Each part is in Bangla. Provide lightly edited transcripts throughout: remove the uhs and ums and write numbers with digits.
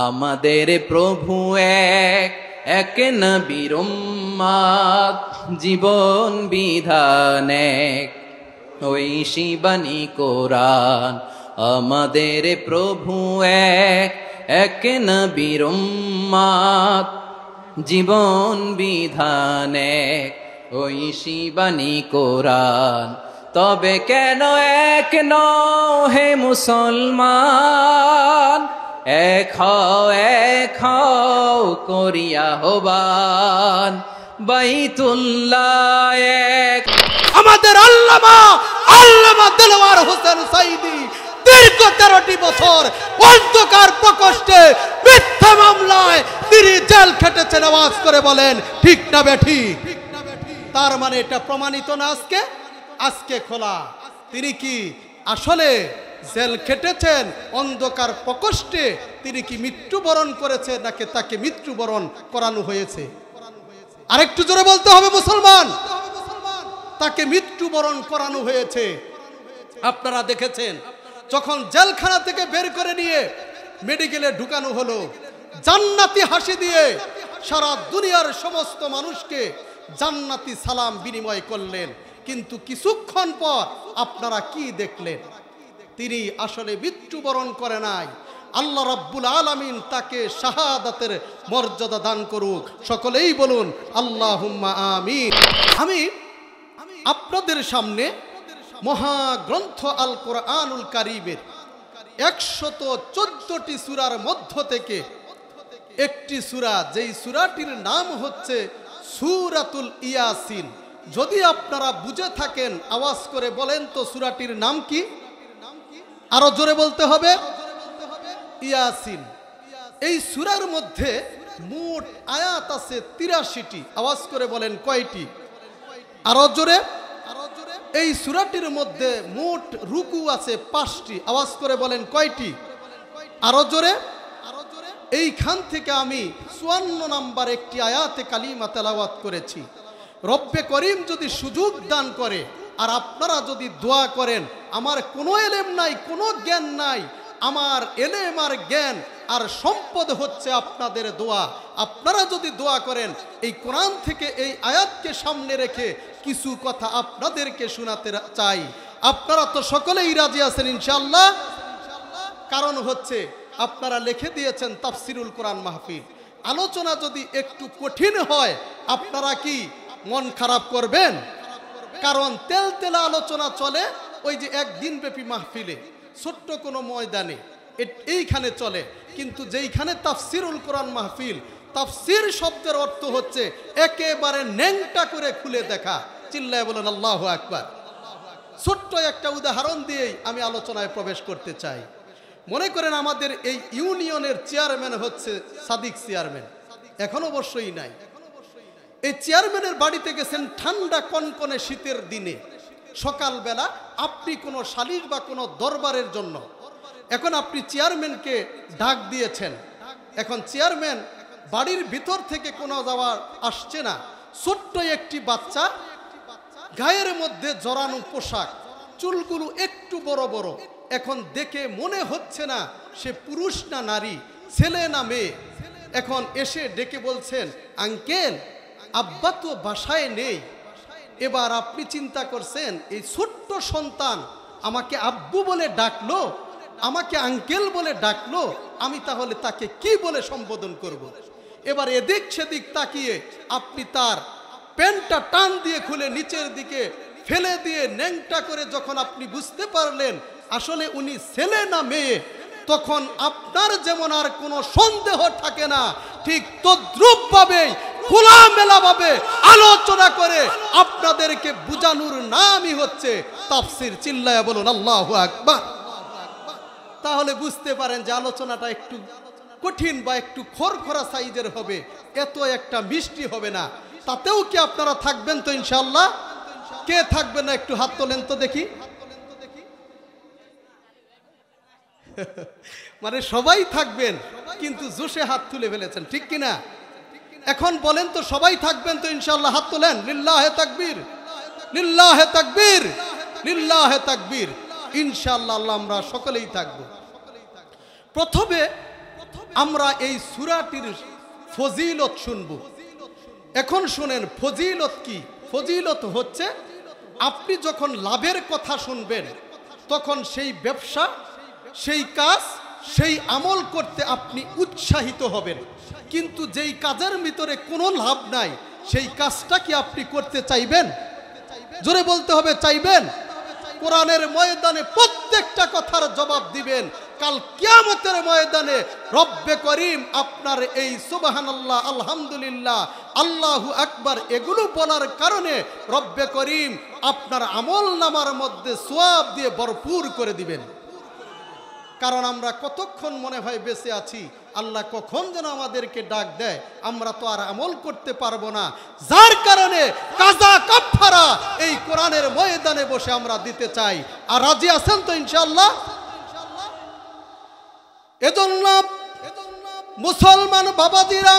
আমাদের প্রভু এক, এক নবীর উম্মত, জীবন বিধান এক, ঐশী বাণী কোরআন। আমাদের প্রভু এক, এক নবীর উম্মত, জীবন বিধান এক, ঐশী বাণী কোরআন। তবে কেন এক নও হে মুসলমান, এক হও করিয়া হবান, বাইতুল্লাহ এক। আমাদের আল্লামা দেলোয়ার হোসেন সাঈদী দীর্ঘ 13টি বছর অন্ধকার প্রকোষ্ঠে মিথ্যা মামলায় তিনি জেল খেটেছেন। আওয়াজ করে বলেন ঠিক না বেঠিক? তার মানে এটা প্রমাণিত না আজকে খোলা। তিনি কি আসলে জেল খেটেছেন অন্ধকার প্রকোষ্ঠে? তিনি কি মৃত্যুবরণ করেছে নাকি তাকে মৃত্যুবরণ করানো হয়েছে? আরেকটু জোরে বলতে হবে মুসলমান, তাকে মৃত্যুবরণ করানো হয়েছে। আপনারা দেখেছেন যখন জেলখানা থেকে বের করে নিয়ে মেডিকেলে ঢুকানো হলো, জান্নাতি হাসি দিয়ে সারা দুনিয়ার সমস্ত মানুষকে জান্নাতি সালাম বিনিময় করলেন। কিন্তু কিছুক্ষণ পর আপনারা কি দেখলেন? তিনি আসলে মৃত্যুবরণ করে নাই। আল্লাহ রাব্বুল আলামিন তাকে শাহাদাতের মর্যাদা দান করুক। সকলেই বলুন আল্লাহুম্মা আমিন। আমি আপনাদের সামনে মহাগ্রন্থ আল কোরআনুল কারীমের 114টি সূরার মধ্য থেকে একটি সূরা, যেই সূরাটির নাম হচ্ছে সূরাতুল ইয়াসিন। যদি আপনারা বুঝে থাকেন আওয়াজ করে বলেন তো সূরাটির নাম কি? আরো জোরে বলতে হবে, ইয়াসিন। এই সূরার মধ্যে মোট আয়াত আছে 83টি। আওয়াজ করে বলেন কয়টি? আরো জোরে। এই সূরাটির মধ্যে মোট রুকু আছে 5টি। আওয়াজ করে বলেন কয়টি? আরো জোরে। এইখান থেকে আমি 54 নম্বর একটি আয়াতে কালিমা তেলাওয়াত করেছি। রব্বে করিম যদি সুযোগ দান করে আর আপনারা যদি দোয়া করেন, আমার কোনো এলেম নাই, কোনো জ্ঞান নাই, আমার এলেম আর জ্ঞান আর সম্পদ হচ্ছে আপনাদের দোয়া। আপনারা যদি দোয়া করেন, এই কোরআন থেকে এই আয়াতকে সামনে রেখে কিছু কথা আপনাদেরকে শোনাতে চাই। আপনারা তো সকলেই রাজি আছেন ইনশাআল্লাহ? কারণ হচ্ছে আপনারা লিখে দিয়েছেন তাফসিরুল কোরআন মাহফিল। আলোচনা যদি একটু কঠিন হয় আপনারা কি মন খারাপ করবেন? কারণ তেলতেলা আলোচনা চলে ওই যে একদিন ব্যাপী মাহফিলে, ছোট্ট কোনো ময়দানে এইখানে চলে। কিন্তু যেইখানে তাফসিরুল কোরআন মাহফিল, তাফসির শব্দের অর্থ হচ্ছে একেবারে ন্যাংটা করে খুলে দেখা। চিল্লায় বলেন আল্লাহু আকবার। ছোট্ট একটা উদাহরণ দিয়েই আমি আলোচনায় প্রবেশ করতে চাই। মনে করেন আমাদের এই ইউনিয়নের চেয়ারম্যান হচ্ছে সাদিক চেয়ারম্যান, এখন অবশ্যই নাই। এই চেয়ারম্যানের বাড়িতে গেছেন ঠান্ডা কনকনে শীতের দিনে, সকালবেলা আপনি কোনো সালিশ বা কোনো দরবারের জন্য। এখন আপনি চেয়ারম্যানকে ডাক দিয়েছেন। এখন চেয়ারম্যান বাড়ির ভিতর থেকে কোনো যাওয়ার আসছে না। ছোট্ট একটি বাচ্চা, গায়ের মধ্যে জড়ানো পোশাক, চুলগুলো একটু বড় বড়। এখন দেখে মনে হচ্ছে না সে পুরুষ না নারী, ছেলে না মেয়ে। এখন এসে ডেকে বলছেন, আঙ্কেল আব্বা তো বাসায় নেই। এবার আপনি চিন্তা করছেন এই ছোট্ট সন্তান আমাকে আব্বু বলে ডাকলো, আমাকে আঙ্কেল বলে ডাকলো, আমি তাহলে তাকে কি বলে সম্বোধন করব। এবার এদিক সেদিক তাকিয়ে আপনি তার প্যান্টটা টান দিয়ে খুলে নিচের দিকে ফেলে দিয়ে ন্যাংটা করে যখন আপনি বুঝতে পারলেন আসলে উনি ছেলে না মেয়ে, তখন আপনার যেমন আর কোনো সন্দেহ থাকে না, ঠিক তদ্রূপভাবে খোলামেলাভাবে আলোচনা করে আপনাদেরকে বুঝানোর নামই হচ্ছে তাফসীর। চিল্লায়া বলুন আল্লাহু আকবার। তাহলে বুঝতে পারেন যে আলোচনাটা একটু কঠিন বা একটু খরখরা সাইজের হবে, এত একটা মিষ্টি হবে না। তাতেও কি আপনারা থাকবেন তো ইনশাআল্লাহ? কে থাকবেন না একটু হাত তোলেন তো দেখি। মানে সবাই থাকবেন, কিন্তু জোশে হাত তুলে ফেলেছেন, ঠিক কিনা? এখন বলেন তো সবাই থাকবেন তো ইনশাআল্লাহ? হাত তোলেন। লিল্লাহে তাকবীর, লিল্লাহে তাকবীর, লিল্লাহে তাকবীর। ইনশাআল্লাহ আমরা সকলেই থাকব। প্রথমে আমরা এই সূরাটির ফজিলত শুনব। এখন শুনেন ফজিলত কি? ফজিলত হচ্ছে আপনি যখন লাভের কথা শুনবেন তখন সেই ব্যবসা, সেই কাজ, সেই আমল করতে আপনি উৎসাহিত হবেন। কিন্তু যেই কাজের ভিতরে কোনো লাভ নাই সেই কাজটা কি আপনি করতে চাইবেন? জোরে বলতে হবে, চাইবেন? কোরআনের ময়দানে প্রত্যেকটা কথার জবাব দিবেন। কাল কিয়ামতের ময়দানে রব্বে করিম আপনার এই সুবহানাল্লাহ, আলহামদুলিল্লাহ, আল্লাহু আকবার এগুলো বলার কারণে রব্বে করিম আপনার আমল নামার মধ্যে সওয়াব দিয়ে ভরপুর করে দিবেন। কারণ আমরা কতক্ষণ মনে হয় বেঁচে আছি, আল্লাহ কখন যেন আমাদেরকে ডাক দেয়, আমরা তো আর আমল করতে পারবো না। যার কারণে কাজা কাফারা এই কোরআনের ময়দানে বসে আমরা দিতে চাই। আর রাজি আছেন তো ইনশাআল্লাহ? এজন্য মুসলমান বাবাজিরা,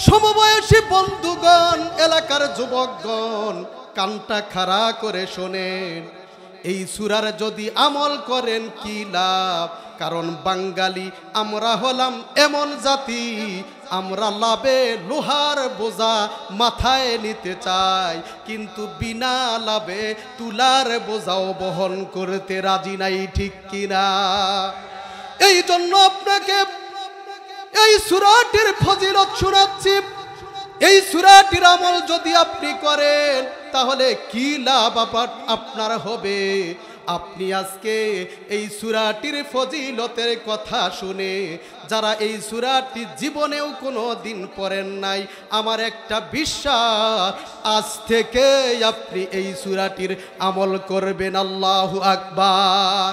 সমবয়সী বন্ধুগণ, এলাকার যুবকগণ, কানটা খাড়া করে শোনেন। এই সূরার যদি আমল করেন কি লাভ? কারণ বাঙালি আমরা হলাম এমন জাতি, আমরা লাভে লোহার বোঝা মাথায় নিতে চাই, কিন্তু বিনা লাভে তুলার বোঝাও বহন করতে রাজি নাই, ঠিক কিনা? এই জন্য আপনাকে এই সূরাটির ফজিলত শোনাচ্ছি। এই সূরাটির আমল যদি আপনি করেন তাহলে কি লাভ আপনার হবে? আপনি আজকে এই সূরাটির ফজিলতের কথা শুনে যারা এই সূরাটি জীবনেও কোনো দিন পড়েন নাই, আমার একটা বিশ্বাস, আজ থেকে আপনি এই সূরাটির আমল করবেন। আল্লাহু আকবার।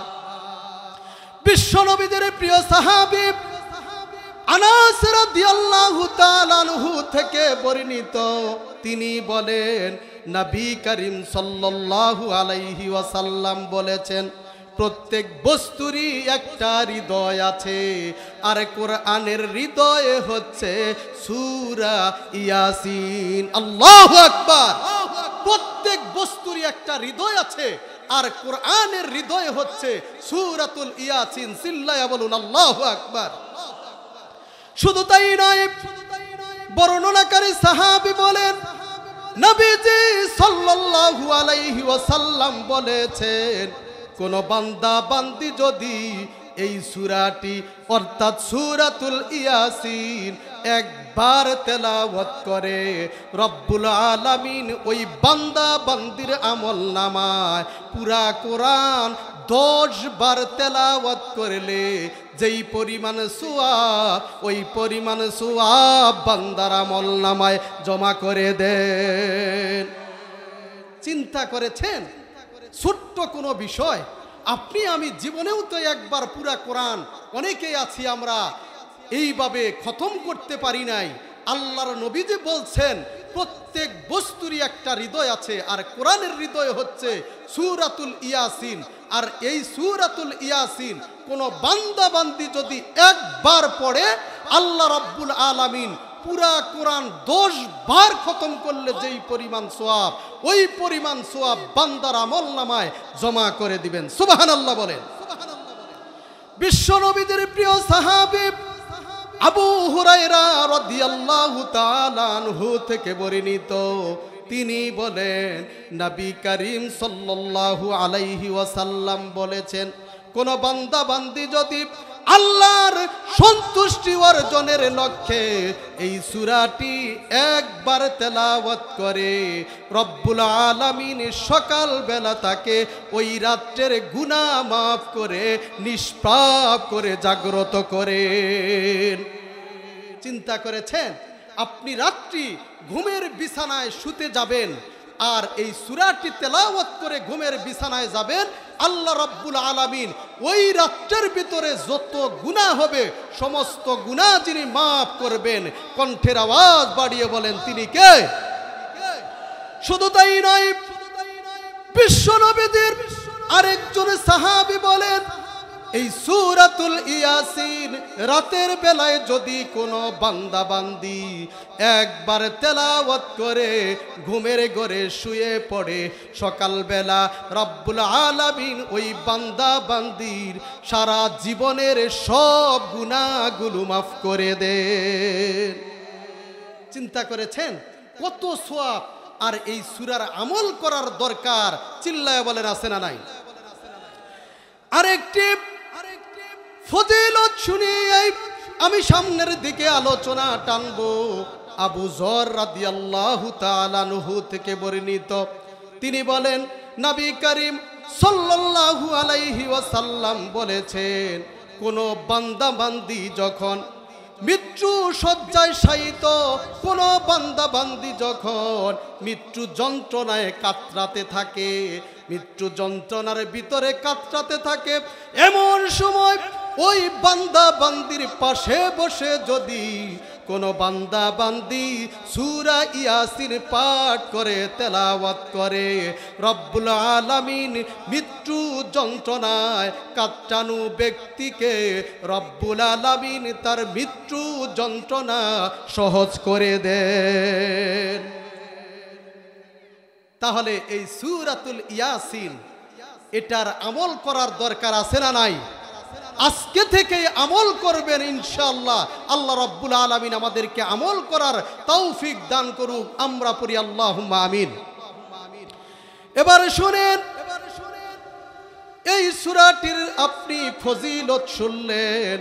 বিশ্বনবীদের প্রিয় সাহাবী আনাস রাদিয়াল্লাহু তাআলা আনহু থেকে বর্ণিত, তিনি বলেন নবী করিম সাল্লাল্লাহু আলাইহি ওয়াসাল্লাম বলেছেন, প্রত্যেক বস্তুরই একটা হৃদয় আছে, আর কোরআনের হৃদয় হচ্ছে সূরা ইয়াসিন। আল্লাহু আকবার। প্রত্যেক বস্তুরই একটা হৃদয় আছে, আর কোরআনের হৃদয় হচ্ছে সূরাতুল ইয়াসিন। চিল্লায়া বলুন আল্লাহু আকবার। শুধু তাই নয়, বর্ণনাকারী সাহাবী বলেন নবীজি সাল্লাল্লাহু আলাইহি ওয়াসাল্লাম বলেছেন, কোন বান্দা বান্দি যদি এই সূরাটি অর্থাৎ সূরাতুল ইয়াসিন একবার তেলাওয়াত করে, রব্বুল আলামিন ওই বান্দা বান্দির আমল নামায় পুরা কোরআন 10 বার তেলাওয়াত করলে যেই পরিমাণ সওয়াব, ওই পরিমাণ সওয়াব বান্দার আমল নামায় জমা করে দেন। চিন্তা করেছেন? ছোট্ট কোনো বিষয়, আপনি আমি জীবনেও তো একবার পুরা কোরআন, অনেকেই আছি আমরা এইভাবে খতম করতে পারি নাই। আল্লাহর নবী যে বলছেন প্রত্যেক বস্তুরই একটা হৃদয় আছে, আর কোরআনের হৃদয় হচ্ছে সূরাতুল ইয়াসিন। আর এই সূরাতুল ইয়াসিন কোন বান্দা বান্দি যদি একবার পড়ে, আল্লাহ রাব্বুল আলামিন পুরা কোরআন 10 বার খতম করলে যেই পরিমাণ সওয়াব, ওই পরিমাণ সওয়াব বান্দার আমলনামায় জমা করে দিবেন। সুবহানাল্লাহ বলেন। বিশ্ব নবীদের প্রিয় সাহাবী আবু হুরায়রা রাদিয়াল্লাহু তাআলা আনহু থেকে বর্ণিত, তিনি বলেন নবী করিম সাল্লাল্লাহু আলাইহি ওয়াসাল্লাম বলেছেন, কোন বান্দা বান্দি যদি আল্লাহর সন্তুষ্টি অর্জনের লক্ষ্যে এই সূরাটি একবার তেলাওয়াত করে, রব্বুল আলামিন সকাল বেলা তাকে ওই রাত্রের গুনাহ মাফ করে নিষ্পাপ করে জাগ্রত করেন। চিন্তা করেছেন? আপনি রাত্রি ঘুমের বিছানায় শুতে যাবেন, আর এই সূরাটি তেলাওয়াত করে ঘুমের বিছানায় যাবেন, আল্লাহ রাব্বুল আলামিন ওই রাত্রের ভিতরে যত গুনাহ হবে সমস্ত গুনাহ যিনি মাফ করবেন। কণ্ঠের আওয়াজ বাড়িয়ে বলেন তিনি কে? শুধু তাই নয়, বিশ্ব নবীদের আরেকজন সাহাবী বলেন এই সূরাতুল ইয়াসিন রাতের বেলায় যদি কোনো বান্দা বান্দি একবার তেলাওয়াত করে ঘুমের ঘরে শুয়ে পড়ে, সকালবেলা রব্বুল আলামিন ওই বান্দা বান্দির সারা জীবনের সব গুনাহগুলো মাফ করে দেন। চিন্তা করেছেন কত সওয়াব? আর এই সূরার আমল করার দরকার। চিল্লায় বলেন আছে না নাই? আরেকটি ফজিলত শুনিয়ে আমি সামনের দিকে আলোচনা টানবো। আবু যর রাদিয়াল্লাহু তাআলা আনহু থেকে বর্ণিত, তিনি বলেন নবী করিম সাল্লাল্লাহু আলাইহি ওয়াসাল্লাম বলেছেন, কোন বান্দা বান্দি যখন মৃত্যু শয্যায় শায়িত, কোন বান্দা বান্দি যখন মৃত্যু যন্ত্রণায় কাতরাতে থাকে, মৃত্যু যন্ত্রণার ভিতরে কাতরাতে থাকে, এমন সময় ওই বান্দা বান্দির পাশে বসে যদি কোন বান্দা বান্দি সূরা ইয়াসিন পাঠ করে তেলাওয়াত করে, রব্বুল আলামিন মৃত্যু যন্ত্রণায় কাতরানো ব্যক্তিকে রব্বুল আলামিন তার মৃত্যু যন্ত্রণা সহজ করে দেন। তাহলে এই সূরাতুল ইয়াসিন এটার আমল করার দরকার আছে না নাই? আজকে থেকে আমল করবেন ইনশাআল্লাহ। আল্লাহ রাব্বুল আলামিন আমাদেরকে আমল করার তৌফিক দান করুক। আমরা পড়ি আল্লাহুম্মা আমিন। এবার শুনেন, এই সূরাটির আপনি ফজিলত শুনলেন,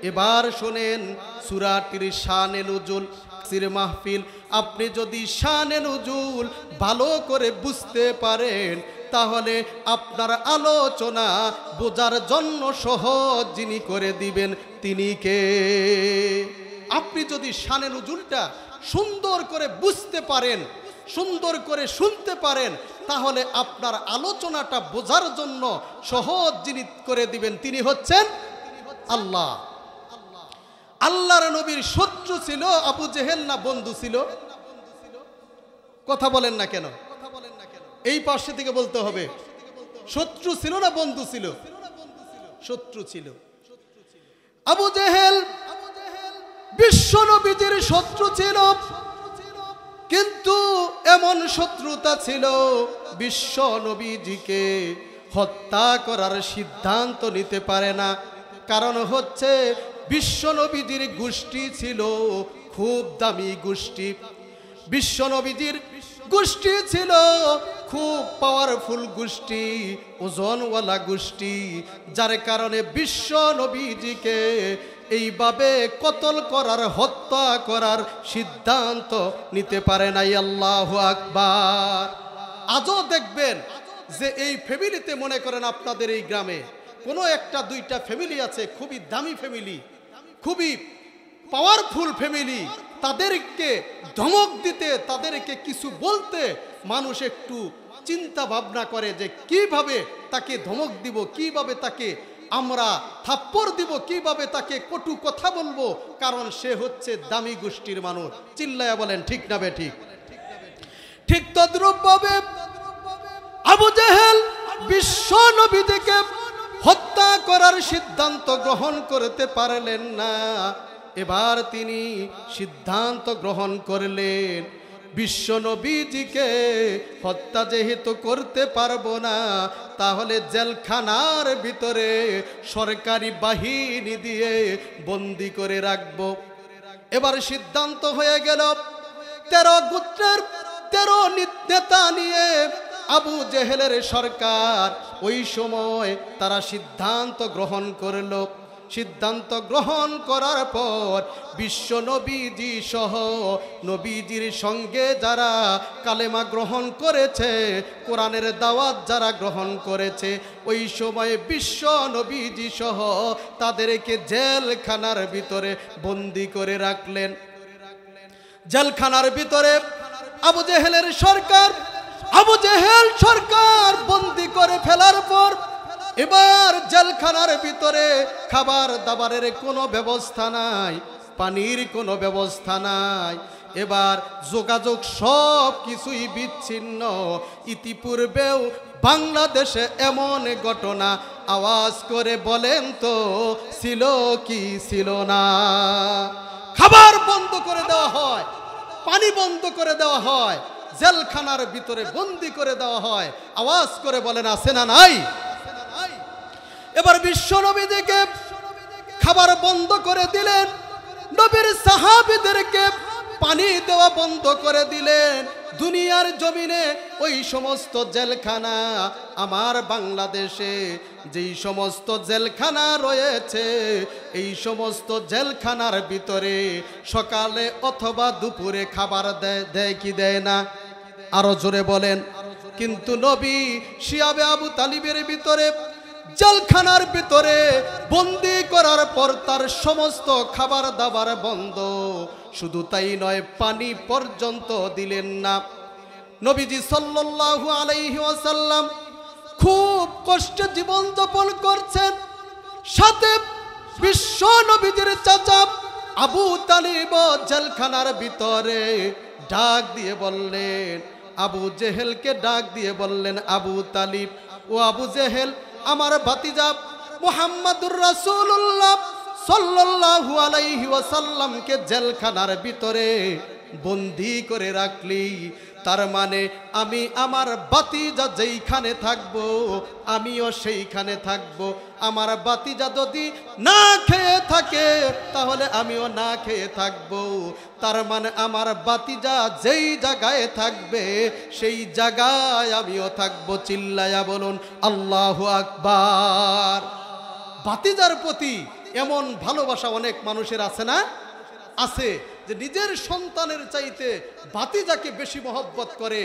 এবার শুনেন সূরাটির শানে নুজুল, তাফসীর মাহফিল। আপনি যদি শানে নুজুল ভালো করে বুঝতে পারেন, তাহলে আপনার আলোচনা বোঝার জন্য সহজ যিনি করে দিবেন তিনি কে? আপনি যদি শানে নুজুলটা সুন্দর করে বুঝতে পারেন, সুন্দর করে শুনতে পারেন, তাহলে আপনার আলোচনাটা বোঝার জন্য সহজ যিনি করে দিবেন তিনি হচ্ছেন আল্লাহ। আল্লাহর নবীর শত্রু ছিল আবু জেহেল না বন্ধু ছিল? কথা বলেন না কেন? এই পাশে থেকে বলতে হবে, শত্রু ছিল না বন্ধু ছিল? শত্রু ছিল। আবু জেহেল বিশ্ব নবীজির শত্রু ছিল, কিন্তু এমন শত্রুতা ছিল বিশ্ব নবীজিকে হত্যা করার সিদ্ধান্ত নিতে পারে না। কারণ হচ্ছে বিশ্ব নবীজির গোষ্ঠী ছিল খুব দামি গোষ্ঠী, বিশ্ব নবীজির গোষ্ঠী ছিল খুব পাওয়ারফুল গোষ্ঠী, ওজনওয়ালা গোষ্ঠী, যার কারণে বিশ্ব নবীজিকে এইভাবে কতল করার, হত্যা করার সিদ্ধান্ত নিতে পারে নাই। আল্লাহু আকবার। আজও দেখবেন যে এই ফ্যামিলিতে, মনে করেন আপনাদের এই গ্রামে কোনো একটা দুইটা ফ্যামিলি আছে, খুবই দামি ফ্যামিলি, খুবই পাওয়ারফুল ফ্যামিলি, তাদেরকে ধমক দিতে, তাদেরকে কিছু বলতে মানুষ একটু চিন্তা ভাবনা করে যে কিভাবে তাকে ধমক দিব, কিভাবে তাকে আমরা থাপ্পড় দিব, কিভাবে তাকে কটু কথা বলবো, কারণ সে হচ্ছে দামি গোষ্ঠীর মানুষ। চিল্লায়া বলেন ঠিক না বে ঠিক? ঠিক তদ্রূপভাবে আবু জেহেল বিশ্ব নবীকে হত্যা করার সিদ্ধান্ত গ্রহণ করতে পারলেন না। এবার তিনি সিদ্ধান্ত গ্রহণ করলেন, বিশ্ব নবীজিকে হত্যা যেহেতু করতে পারবো না, তাহলে জেলখানার ভিতরে সরকারি বাহিনী দিয়ে বন্দি করে রাখবো। এবার সিদ্ধান্ত হয়ে গেল, 13 গোত্রের 13 নেতা নিয়ে আবু জেহেলের সরকার ওই সময় তারা সিদ্ধান্ত গ্রহণ করল। সিদ্ধান্ত গ্রহণ করার পর বিশ্ব নবীজি সহ নবীজির সঙ্গে যারা কালেমা গ্রহণ করেছে, কোরআনের দাওয়াত যারা গ্রহণ করেছে, ওই সময় বিশ্ব নবীজি সহ তাদেরকে জেলখানার ভিতরে বন্দি করে রাখলেন। জেলখানার ভিতরে আবু জেহেলের সরকার, আবু জেহেল সরকার বন্দি করে ফেলার পর এবার জেলখানার ভিতরে খাবার দাবারের কোনো ব্যবস্থা নাই, পানির কোনো ব্যবস্থা নাই। এবার যোগাযোগ সব কিছুই বিচ্ছিন্ন। ইতিপূর্বেও বাংলাদেশে এমন ঘটনা আওয়াজ করে বলেন তো ছিল কি ছিল না? খাবার বন্ধ করে দেওয়া হয়, পানি বন্ধ করে দেওয়া হয়, জেলখানার ভিতরে বন্দি করে দেওয়া হয়। আওয়াজ করে বলেন আছে না নাই? এবার বিশ্ব নবীদেরকে খাবার বন্ধ করে দিলেন, নবীর সাহাবীদেরকে পানি দেওয়া বন্ধ করে দিলেন। দুনিয়ার জমিনে ওই সমস্ত জেলখানা, আমার বাংলাদেশে যেই সমস্ত জেলখানা রয়েছে, এই সমস্ত জেলখানার ভিতরে সকালে অথবা দুপুরে খাবার দেয় কি দেয় না? আরো জোরে বলেন। কিন্তু নবী শিয়াবে আবু তালিবের ভিতরে, জেলখানার ভিতরে বন্দি করার পর তার সমস্ত খাবার দাবার বন্ধ। শুধু তাই নয়, পানি পর্যন্ত দিলেন না। নবীজি সাল্লাল্লাহু আলাইহি ওয়াসাল্লাম খুব কষ্টে জীবন যাপন করছেন। সাথে বিশ্ব নবীজির চাচা আবু তালিব জেলখানার ভিতরে ডাক দিয়ে বললেন, আবু জেহেলকে ডাক দিয়ে বললেন, আবু তালিব ও আবু জেহেল, আমার ভাতিজা মুহাম্মাদুর রাসূলুল্লাহ সাল্লাল্লাহু আলাইহি ওয়াসাল্লামকে জেলখানার ভিতরে বন্দি করে রাখলি, তার মানে আমি আমার ভাতিজা যেইখানে থাকবো আমিও সেইখানে থাকবো। আমার ভাতিজা যদি না খেয়ে থাকে তাহলে আমিও না খেয়ে থাকবো। তার মানে আমার ভাতিজা যেই জায়গায় থাকবে সেই জায়গায় আমিও থাকবো। চিল্লায়া বলুন আল্লাহু আকবার। ভাতিজার প্রতি এমন ভালোবাসা অনেক মানুষের আছে না? আছে, যে নিজের সন্তানের চাইতে ভাতিজাকে বেশি মহব্বত করে।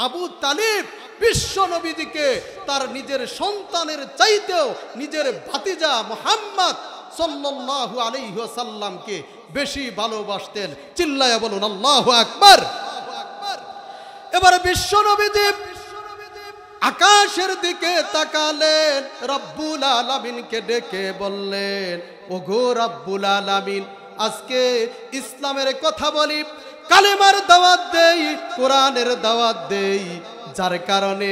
আবু তালিব বিশ্ব নবীজিকে তার নিজের সন্তানের চাইতেও নিজের ভাতিজা মুহাম্মদ সাল্লাল্লাহু আলাইহি ওয়াসাল্লামকে বেশি ভালোবাসতেন। চিল্লায়া বলুন আল্লাহু আকবার। এবার বিশ্ব নবীজি আকাশের দিকে তাকালেন, রব্বুল আলামিনকে ডেকে বললেন, ওগো রব্বুল আলামিন, আজকে ইসলামের কথা বলি, কালেমার দাওয়াত দেই, কোরআনের দাওয়াত দেই, যার কারণে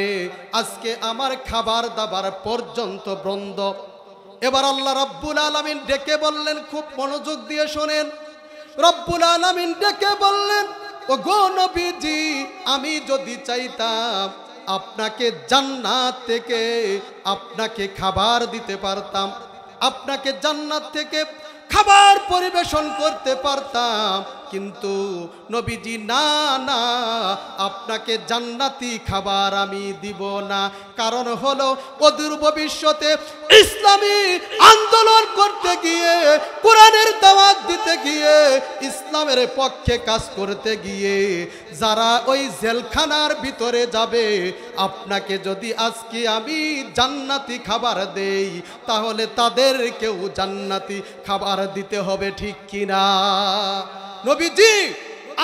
আজকে আমার খাবার দাবার পর্যন্ত বন্ধ। এবার আল্লাহ রব্বুল আলামিন ডেকে বললেন, খুব মনোযোগ দিয়ে শোনেন। রব্বুল আলামিন ডেকে বললেন, ওগো নবীজি, আমি যদি চাইতাম আপনাকে জান্নাত থেকে আপনাকে খাবার দিতে পারতাম, আপনাকে জান্নাত থেকে খাবার পরিবেশন করতে পারতাম, কিন্তু নবীজি না না, আপনাকে জান্নাতি খাবার আমি দিব না। কারণ হলো অদূর ভবিষ্যতে ইসলামী আন্দোলন করতে গিয়ে, কোরআনের দাওয়াত দিতে গিয়ে, ইসলামের পক্ষে কাজ করতে গিয়ে যারা ওই জেলখানার ভিতরে যাবে, আপনাকে যদি আজকে আমি জান্নাতি খাবার দেই তাহলে তাদেরকেও জান্নাতি খাবার দিতে হবে, ঠিক কিনা? নবীজি,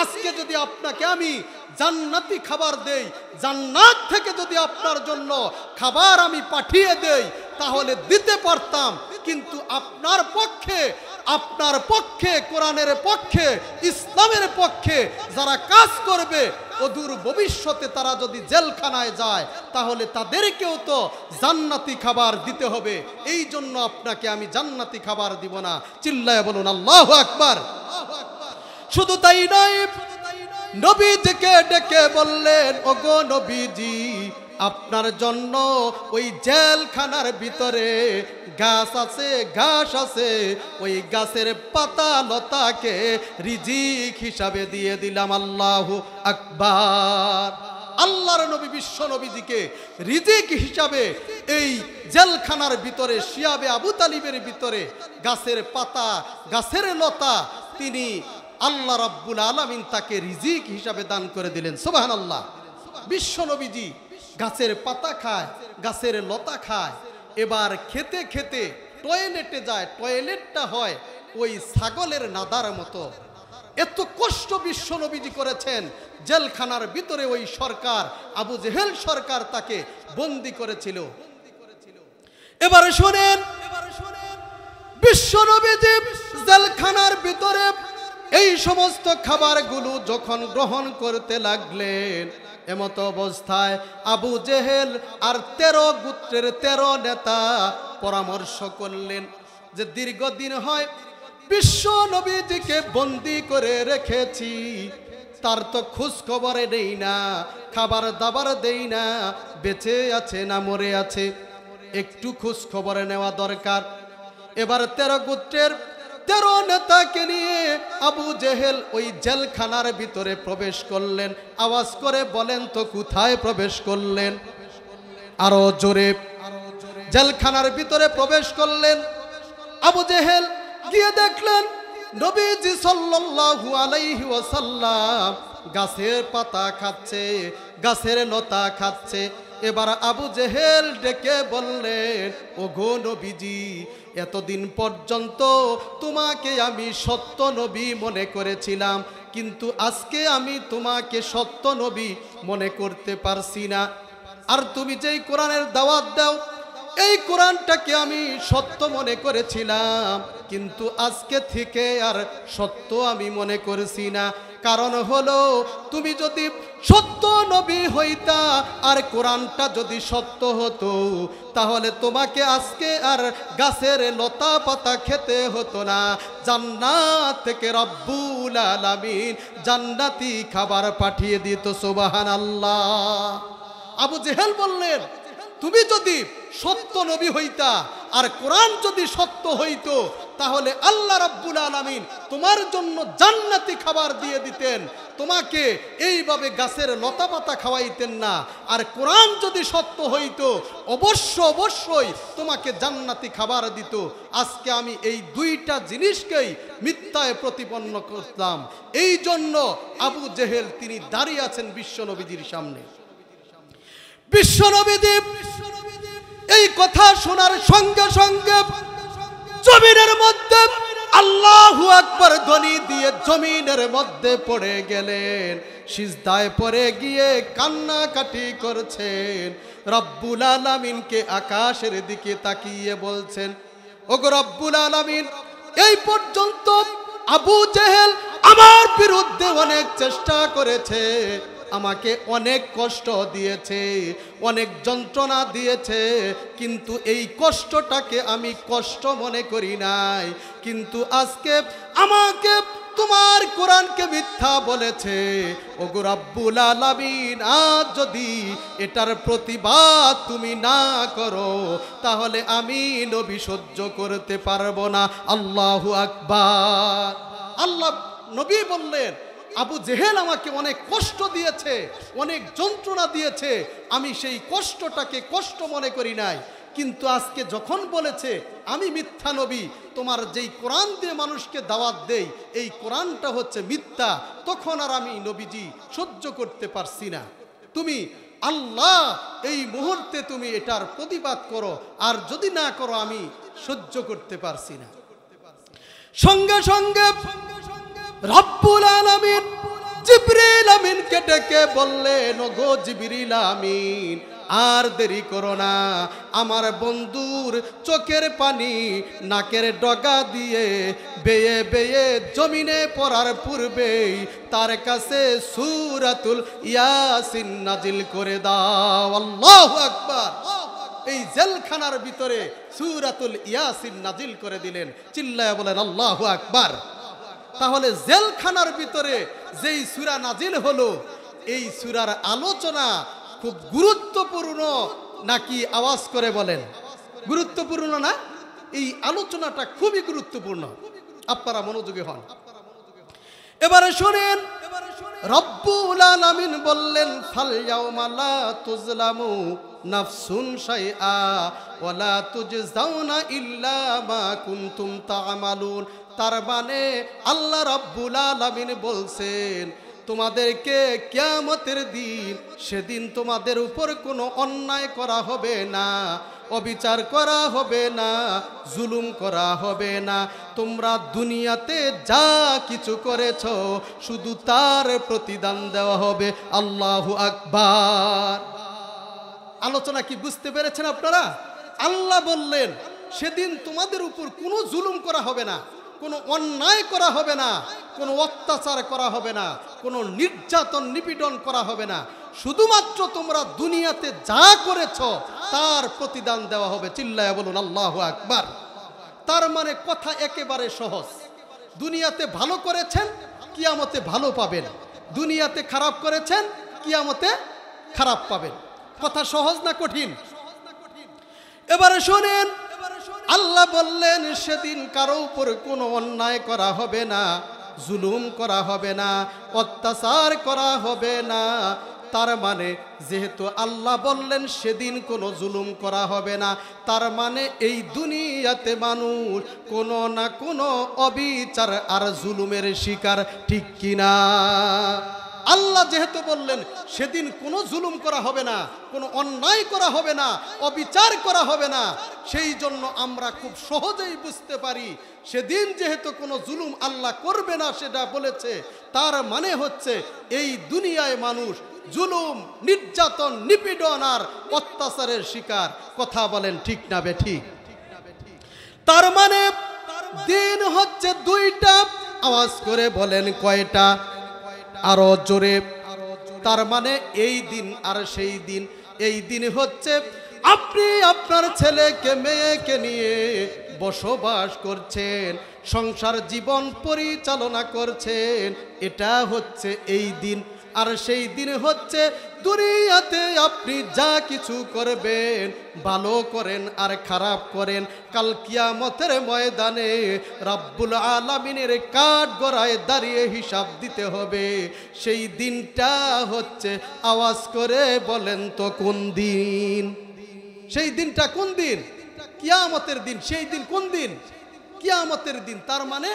আজকে যদি আপনাকে আমি জান্নাতি খাবার দেই, জান্নাত থেকে যদি আপনার জন্য খাবার আমি পাঠিয়ে দেই তাহলে দিতে পারতাম, কিন্তু আপনার পক্ষে কোরআনের পক্ষে, ইসলামের পক্ষে যারা কাজ করবে, অদূর ভবিষ্যতে তারা যদি জেলখানায় যায় তাহলে তাদেরকেও তো জান্নাতি খাবার দিতে হবে। এই জন্য আপনাকে আমি জান্নাতি খাবার দিব না। চিল্লায় বলুন আল্লাহু আকবার। শুধু তাই নয়, নবীজিকে ডেকে বললেন, ওগো নবীজি, আপনার জন্য ওই জেলখানার ভিতরে গাছ আছে, ঘাস আছে, ওই গাছের পাতা লতাকে রিজিক হিসাবে দিয়ে দিলাম। আল্লাহু আকবার। আল্লাহর নবী বিশ্ব নবীজিকে রিজিক হিসাবে এই জেলখানার ভিতরে, শিয়াবে আবু তালিবের ভিতরে গাছের পাতা, গাছের লতা তিনি আল্লাহ রাব্বুল আলামিন তাকে রিজিক হিসাবে দান করে দিলেন। সুবহানাল্লাহ। বিশ্ব নবীজি গাছের পাতা খায়, গাছের লতা খায়। এবার খেতে খেতে টয়লেটে যায়, টয়লেটটা হয় ওই ছাগলের নাদার মতো। এত কষ্ট বিশ্ব নবীজি করেছেন। জেলখানার ভিতরে ওই সরকার, আবু জেহেল সরকার তাকে বন্দি করেছিল। এবারে শোনেন, বিশ্ব নবীজি জেলখানার ভিতরে এই সমস্ত খাবারগুলো যখন গ্রহণ করতে লাগলেন, এমত অবস্থায় আবু জেহেল আর 13 গোত্রের 13 নেতা পরামর্শ করলেন যে দীর্ঘদিন হয় বিশ্ব নবীজিকে বন্দী করে রেখেছি, তার তো খোঁজ খবরে নেই না, খাবার দাবার দেই না, বেঁচে আছে না মরে আছে, একটু খোঁজ খবরে নেওয়া দরকার। এবার 13 গোত্রের 13 নেতাকে নিয়ে আবু জেহেল ওই জেলখানার ভিতরে প্রবেশ করলেন। আওয়াজ করে বলেন তো কোথায় প্রবেশ করলেন? আরো জোরে। জেলখানার ভিতরে প্রবেশ করলেন। আবু জেহেল গিয়ে দেখলেন নবীজি সাল্লাল্লাহু আলাইহি ওয়াসাল্লাম গাছের পাতা খাচ্ছে, গাছের লতা খাচ্ছে। এবার আবু জেহেল ডেকে বললেন, ওগো নবীজি, এতদিন পর্যন্ত তোমাকে আমি সত্য নবী মনে করেছিলাম, কিন্তু আজকে আমি তোমাকে সত্য নবী মনে করতে পারছি না। আর তুমি যেই কোরআনের দাওয়াত দাও, এই কোরআনটাকে আমি সত্য মনে করেছিলাম, কিন্তু আজকে থেকে আর সত্য আমি মনে করছি না। কারণ হলো, তুমি যদি সত্য নবী হইতা আর কোরআনটা যদি সত্য হতো, তাহলে তোমাকে আজকে আর গাছের লতা পাতা খেতে হতো না। জান্নাত থেকে রব্বুল আলামিন জান্নাতি খাবার পাঠিয়ে দিত। সুবহানাল্লাহ। আবু জেহেল বললেন, তুমি যদি সত্য নবী হইতা আর কোরআন যদি সত্য হইতো, তাহলে আল্লাহ রাব্বুল আলামিন তোমার জন্য জান্নাতি খাবার দিয়ে দিতেন, তোমাকে এইভাবে গাছের লতা পাতা খাওয়াইতেন না। আর কোরআন যদি সত্য হইতো, অবশ্যই তোমাকে জান্নাতি খাবার দিত। আজকে আমি এই দুইটা জিনিসকেই মিথ্যায় প্রতিপন্ন করতাম। এই জন্য আবু জেহেল তিনি দাঁড়িয়ে আছেন বিশ্ব নবীজির সামনে। বিশ্ব নবীজি এই কথা শোনার সঙ্গে সঙ্গে জমিনের মধ্যে আল্লাহু আকবার ধ্বনি দিয়ে জমিনের মধ্যে পড়ে গেলেন। সিজদায় পড়ে গিয়ে কান্নাকাটি করছেন। রব্বুল আলামিনকে আকাশের দিকে তাকিয়ে বলছেন, ওগো রব্বুল আলামিন, এই পর্যন্ত আবু জেহেল আমার বিরুদ্ধে অনেক চেষ্টা করেছে, আমাকে অনেক কষ্ট দিয়েছে, অনেক যন্ত্রণা দিয়েছে, কিন্তু এই কষ্টটাকে আমি কষ্ট মনে করি নাই। কিন্তু আজকে আমাকে তোমার কোরআনকে মিথ্যা বলেছে। ওগো রব্বুল আলামিন, আজ যদি এটার প্রতিবাদ তুমি না করো, তাহলে আমি নবী সহ্য করতে পারবো না। আল্লাহু আকবার। আল্লাহ নবী বললেন, আবু জেহেল আমাকে অনেক কষ্ট দিয়েছে, অনেক যন্ত্রণা দিয়েছে, আমি সেই কষ্টটাকে কষ্ট মনে করি নাই। কিন্তু আজকে যখন বলেছে আমি মিথ্যা নবী, তোমার যেই কোরআন দিয়ে মানুষকে দাওয়াত দেই এই কোরআনটা হচ্ছে মিথ্যা, তখন আর আমি নবীজি সহ্য করতে পারছি না। তুমি আল্লাহ এই মুহূর্তে তুমি এটার প্রতিবাদ করো, আর যদি না করো আমি সহ্য করতে পারছি না। সঙ্গে সঙ্গে রব্বুল আলামিন জিবরিল আমিনকে ডেকে বললেন, ওগো জিবরিল আমিন, আর দেরি করো না, আমার বন্ধুর চোখের পানি নাকের ডগা দিয়ে বেয়ে বেয়ে জমিনে পড়ার পূর্বেই তার কাছে সূরাতুল ইয়াসিন নাজিল করে দাও। আল্লাহু আকবার। এই জেলখানার ভিতরে সূরাতুল ইয়াসিন নাজিল করে দিলেন। চিল্লায়া বলেন আল্লাহু আকবার। তাহলে জেলখানার ভিতরে যেই সূরা নাজিল হলো, এই সূরার আলোচনা খুব গুরুত্বপূর্ণ নাকি? আওয়াজ করে বলেন, গুরুত্বপূর্ণ না? এই আলোচনাটা খুবই গুরুত্বপূর্ণ, আপনারা মনোযোগী হন। এবারে শুনেন, রব্বুল আলামিন বললেন, ফাল ইয়াউমা লা তুজলামু নাফসুন শাইআ ওয়া লা তুজজাউনা ইল্লা মা কুনতুম তা'মালুন। তার মানে আল্লাহ রাব্বুল আলামিন বলছেন, তোমাদেরকে কিয়ামতের দিন, সেদিন তোমাদের উপর কোনো অন্যায় করা হবে না, অবিচার করা হবে না, জুলুম করা হবে না। তোমরা দুনিয়াতে যা কিছু করেছো শুধু তার প্রতিদান দেওয়া হবে। আল্লাহু আকবার। আলোচনা কি বুঝতে পেরেছেন আপনারা? আল্লাহ বললেন, সেদিন তোমাদের উপর কোনো জুলুম করা হবে না, কোনো অন্যায় করা হবে না, কোনো অত্যাচার করা হবে না, কোনো নির্যাতন নিপীড়ন করা হবে না। শুধুমাত্র তোমরা দুনিয়াতে যা করেছ তার প্রতিদান দেওয়া হবে। চিল্লায়া বলুন আল্লাহু আকবার। তার মানে কথা একেবারে সহজ। দুনিয়াতে ভালো করেছেন, কিয়ামতে ভালো পাবেন। দুনিয়াতে খারাপ করেছেন, কিয়ামতে খারাপ পাবেন। কথা সহজ না কঠিন? এবারে শোনেন, আল্লাহ বললেন সেদিন কারো উপর কোনো অন্যায় করা হবে না, জুলুম করা হবে না, অত্যাচার করা হবে না। তার মানে যেহেতু আল্লাহ বললেন সেদিন কোনো জুলুম করা হবে না, তার মানে এই দুনিয়াতে মানুষ কোনো না কোনো অবিচার আর জুলুমের শিকার, ঠিক কিনা? আল্লাহ যেহেতু বললেন সেদিন কোনো জুলুম করা হবে না, কোনো অন্যায় করা হবে না, অবিচার করা হবে না, সেই জন্য আমরা খুব সহজেই বুঝতে পারি সেদিন যেহেতু কোনো জুলুম আল্লাহ করবে না সেটা বলেছে, তার মানে হচ্ছে এই দুনিয়ায় মানুষ জুলুম, নির্যাতন, নিপীড়ন আর অত্যাচারের শিকার। কথা বলেন ঠিক না বেঠিক? তার মানে দিন হচ্ছে দুইটা। আওয়াজ করে বলেন কয়টা? আরো জোরে। তার মানে এই দিন আর সেই দিন। এই দিন হচ্ছে আপনি আপনার ছেলেকে মেয়েকে নিয়ে বসবাস করছেন, সংসার জীবন পরিচালনা করছেন, এটা হচ্ছে এই দিন। আর সেই দিন হচ্ছে দুনিয়াতে আপনি যা কিছু করবেন, ভালো করেন আর খারাপ করেন, কাল কিয়ামতের ময়দানে রব্বুল আলামিনের কাঠগড়ায় দাঁড়িয়ে হিসাব দিতে হবে। সেই দিনটা হচ্ছে, আওয়াজ করে বলেন তো কোন দিন? সেই দিনটা কোন দিন? কিয়ামতের দিন। সেই দিন কোন দিন? কিয়ামতের দিন। তার মানে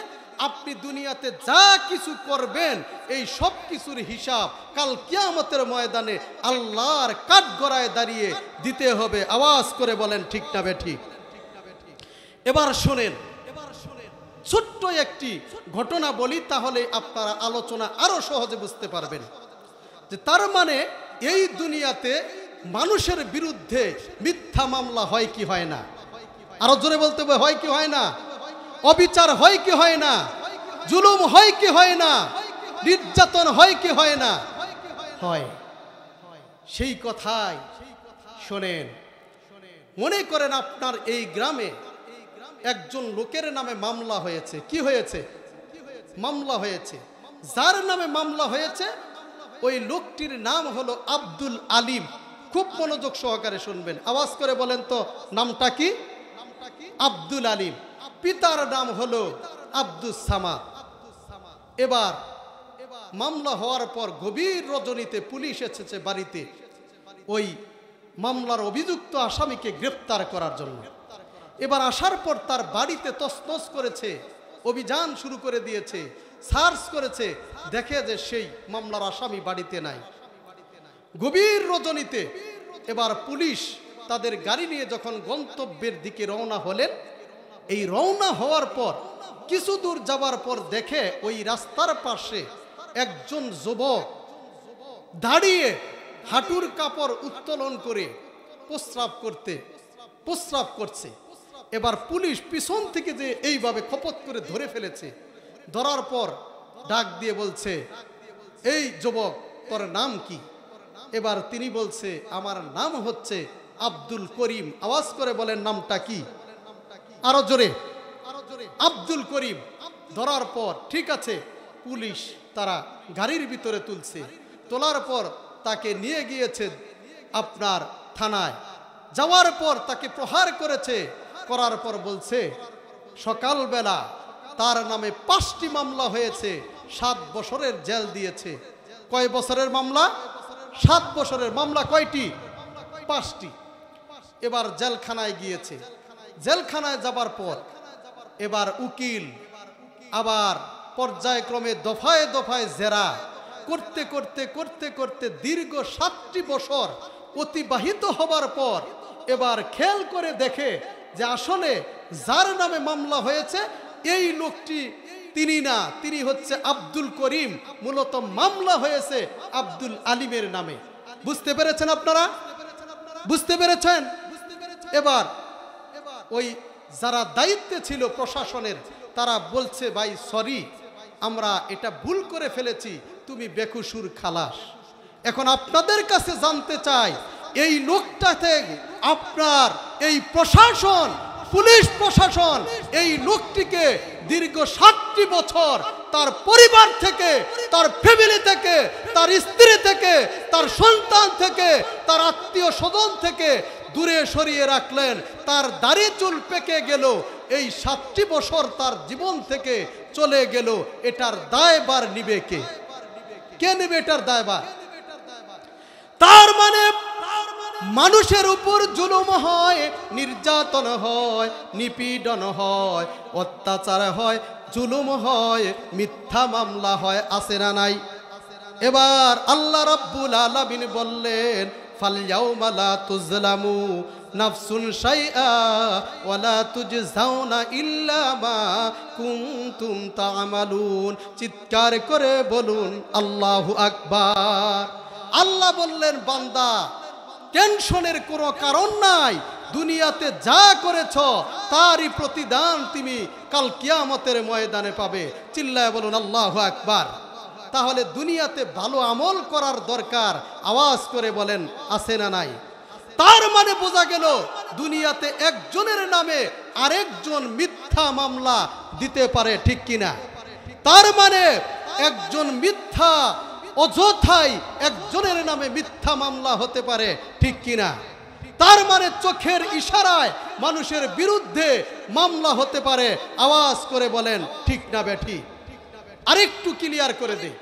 আপনি দুনিয়াতে যা কিছু করবেন এই সব কিছুর হিসাব কাল কিয়ামতের ময়দানে আল্লাহর কাঠগড়ায় দাঁড়িয়ে দিতে হবে। আওয়াজ করে বলেন ঠিক না বেঠিক? এবার শোনেন, ছোট্ট একটি ঘটনা বলি, তাহলে আপনারা আলোচনা আরো সহজে বুঝতে পারবেন। যে তার মানে এই দুনিয়াতে মানুষের বিরুদ্ধে মিথ্যা মামলা হয় কি হয় না? আরো জোরে বলতে হবে, হয় কি হয় না? অবিচার হয় কি হয় না? জুলুম হয় কি হয় না? নির্যাতন হয় কি হয় না? হয়। সেই কথাই শোনেন, মনে করেন আপনার এই গ্রামে একজন লোকের নামে মামলা হয়েছে। কি হয়েছে? মামলা হয়েছে। যার নামে মামলা হয়েছে ওই লোকটির নাম হলো আব্দুল আলিম। খুব মনোযোগ সহকারে শুনবেন। আওয়াজ করে বলেন তো নামটা কি? আব্দুল আলিম। পিতার নাম হলো আব্দুস সামাদ। এবার মামলা হওয়ার পর গভীর রজনীতে পুলিশ এসেছে বাড়িতে ওই মামলার অভিযুক্ত আসামিকে গ্রেফতার করার জন্য। এবার আসার পর তার বাড়িতে তছনছ করেছে, অভিযান শুরু করে দিয়েছে, সার্চ করেছে, দেখে যে সেই মামলার আসামি বাড়িতে নাই। গভীর রজনীতে এবার পুলিশ তাদের গাড়ি নিয়ে যখন গন্তব্যের দিকে রওনা হলেন, এই রওনা হওয়ার পর কিছু দূর যাবার পর দেখে ওই রাস্তার পাশে একজন যুবক দাঁড়িয়ে হাঁটুর কাপড় উত্তোলন করে প্রস্রাব করছে। এবার পুলিশ পিছন থেকে যে এইভাবে খপত করে ধরে ফেলেছে। ধরার পর ডাক দিয়ে বলছে, এই যুবক তোর নাম কি? এবার তিনি বলছে, আমার নাম হচ্ছে আব্দুল করিম। আওয়াজ করে বলেন নামটা কি? আরো জোরে। আব্দুল করিম। ধরার পর ঠিক আছে, পুলিশ তারা গাড়ির ভিতরে তুলছে। তোলার পর তাকে নিয়ে গিয়েছে আপনার থানায়। যাওয়ার পর তাকে প্রহার করেছে। করার পর বলছে সকালবেলা তার নামে 5টি মামলা হয়েছে, 7 বছরের জেল দিয়েছে। কয় বছরের মামলা? 7 বছরের মামলা। কয়টি? 5টি। এবার জেলখানায় গিয়েছে। জেলখানায় যাবার পর এবার উকিল আবার পর্যায়ক্রমে দফায় দফায় জেরা করতে করতে করতে করতে দীর্ঘ 7টি বছর অতিবাহিত হবার পর এবার খেয়াল করে দেখে যে আসলে যার নামে মামলা হয়েছে এই লোকটি তিনি না, তিনি হচ্ছে আব্দুল করিম। মূলত মামলা হয়েছে আব্দুল আলিমের নামে। বুঝতে পেরেছেন আপনারা? বুঝতে পেরেছেন? এবার ওই যারা দায়িত্বে ছিল প্রশাসনের, তারা বলছে ভাই সরি, আমরা এটা ভুল করে ফেলেছি, তুমি বেকসুর খালাস। এখন আপনাদের কাছে জানতে চাই, এই লোকটাতে আপনার এই প্রশাসন, পুলিশ প্রশাসন এই লোকটিকে দীর্ঘ 7টি বছর তার পরিবার থেকে, তার ফ্যামিলি থেকে, তার স্ত্রী থেকে, তার সন্তান থেকে, তার আত্মীয় স্বজন থেকে দূরে সরিয়ে রাখলেন। তার দাড়ি চুল পেকে গেল, এই 7টি বছর তার জীবন থেকে চলে গেল। এটার দায়ভার নিবে কে? কে নেবে এটার দায়ভার? তার মানে মানুষের উপর জুলুম হয়, নির্যাতন হয়, নিপীড়ন হয়, অত্যাচার হয়, জুলুম হয়, মিথ্যা মামলা হয়, আছে না নাই? এবার আল্লাহ রাব্বুল আলামিন বললেন, ফালইয়াউমা লা তুজলামু নাফসুন শাইআ ওয়া লা তুজজাউনা ইল্লা মা কুনতুম তা'মালুন। চিৎকার করে বলুন আল্লাহু আকবার। আল্লাহ বললেন, বান্দা টেনশনের কোনো কারণ নাই, দুনিয়াতে যা করেছ তারই প্রতিদান তুমি কাল কিয়ামতের ময়দানে পাবে। চিল্লায় বলুন আল্লাহু আকবার। তাহলে দুনিয়াতে ভালো আমল করার দরকার, আওয়াজ করে বলেন আছে না নাই? তার মানে বোঝা গেল দুনিয়াতে একজনের নামে আরেকজন মিথ্যা মামলা দিতে পারে, ঠিক কিনা? তার মানে একজন মিথ্যা অযথাই একজনের নামে মিথ্যা মামলা হতে পারে, ঠিক কিনা? তার মানে চোখের ইশারায় মানুষের বিরুদ্ধে মামলা হতে পারে, আওয়াজ করে বলেন ঠিক না বেঠি? আরেকটু ক্লিয়ার করে দেই।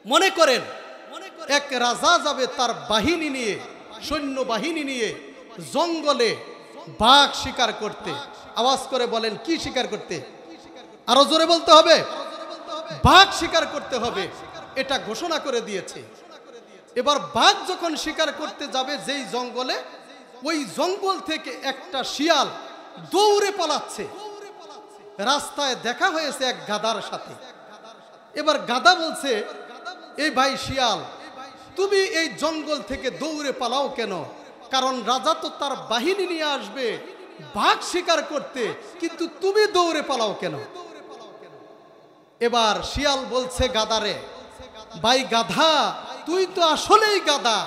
মনে করেন এক রাজা যাবে তার বাহিনী নিয়ে, সৈন্য বাহিনী নিয়ে জঙ্গলে বাঘ শিকার করতে। আওয়াজ করে বলেন কি শিকার করতে? আরো জোরে বলতে হবে, বাঘ শিকার করতে হবে, এটা ঘোষণা করে দিয়েছে। এবার বাঘ যখন শিকার করতে যাবে যেই জঙ্গলে, ওই জঙ্গল থেকে একটা শিয়াল দৌড়ে পালাচ্ছে। রাস্তায় দেখা হয়েছে এক গাধার সাথে। এবার গাধা বলছে, এই ভাই শিয়াল, তুমি এই জঙ্গল থেকে দৌড়ে পালাও কেন? কারণ রাজা তো তার বাহিনী নিয়ে আসবে বাঘ শিকার করতে, কিন্তু তুমি দৌড়ে পালাও কেন? এবার শিয়াল বলছে গাধারে, ভাই গাধা, তুই তো আসলেই গাধা,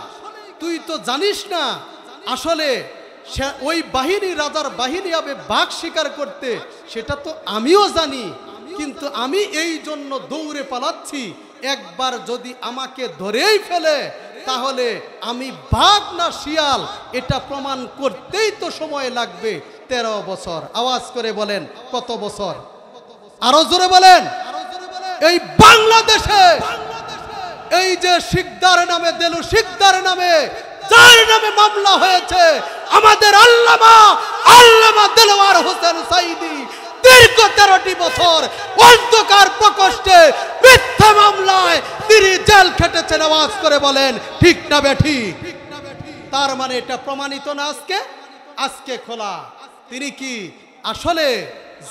তুই তো জানিস না আসলে ওই বাহিনী, রাজার বাহিনী হবে বাঘ শিকার করতে, সেটা তো আমিও জানি, কিন্তু আমি এই জন্য দৌড়ে পালাচ্ছি। একবার যদি আমাকে ধরেই ফেলে তাহলে আমি বাঘ না শিয়াল এটা প্রমাণ করতেই তো সময় লাগবে 13 বছর। আওয়াজ করে বলেন কত বছর? আরো জোরে বলেন। এই বাংলাদেশে এই যে শিকদার নামে, দেলু শিকদার নামে যার নামে মামলা হয়েছে, আমাদের আল্লামা দেলোয়ার হোসেন সাঈদী দীর্ঘ 13টি বছর অন্ধকার প্রকোষ্ঠে মিথ্যা মামলায় তিনি জেল খেটেছেন। আওয়াজ করে বলেন ঠিক না বেঠি? তার মানে এটা প্রমাণিত না আজকে খোলা। তিনি কি আসলে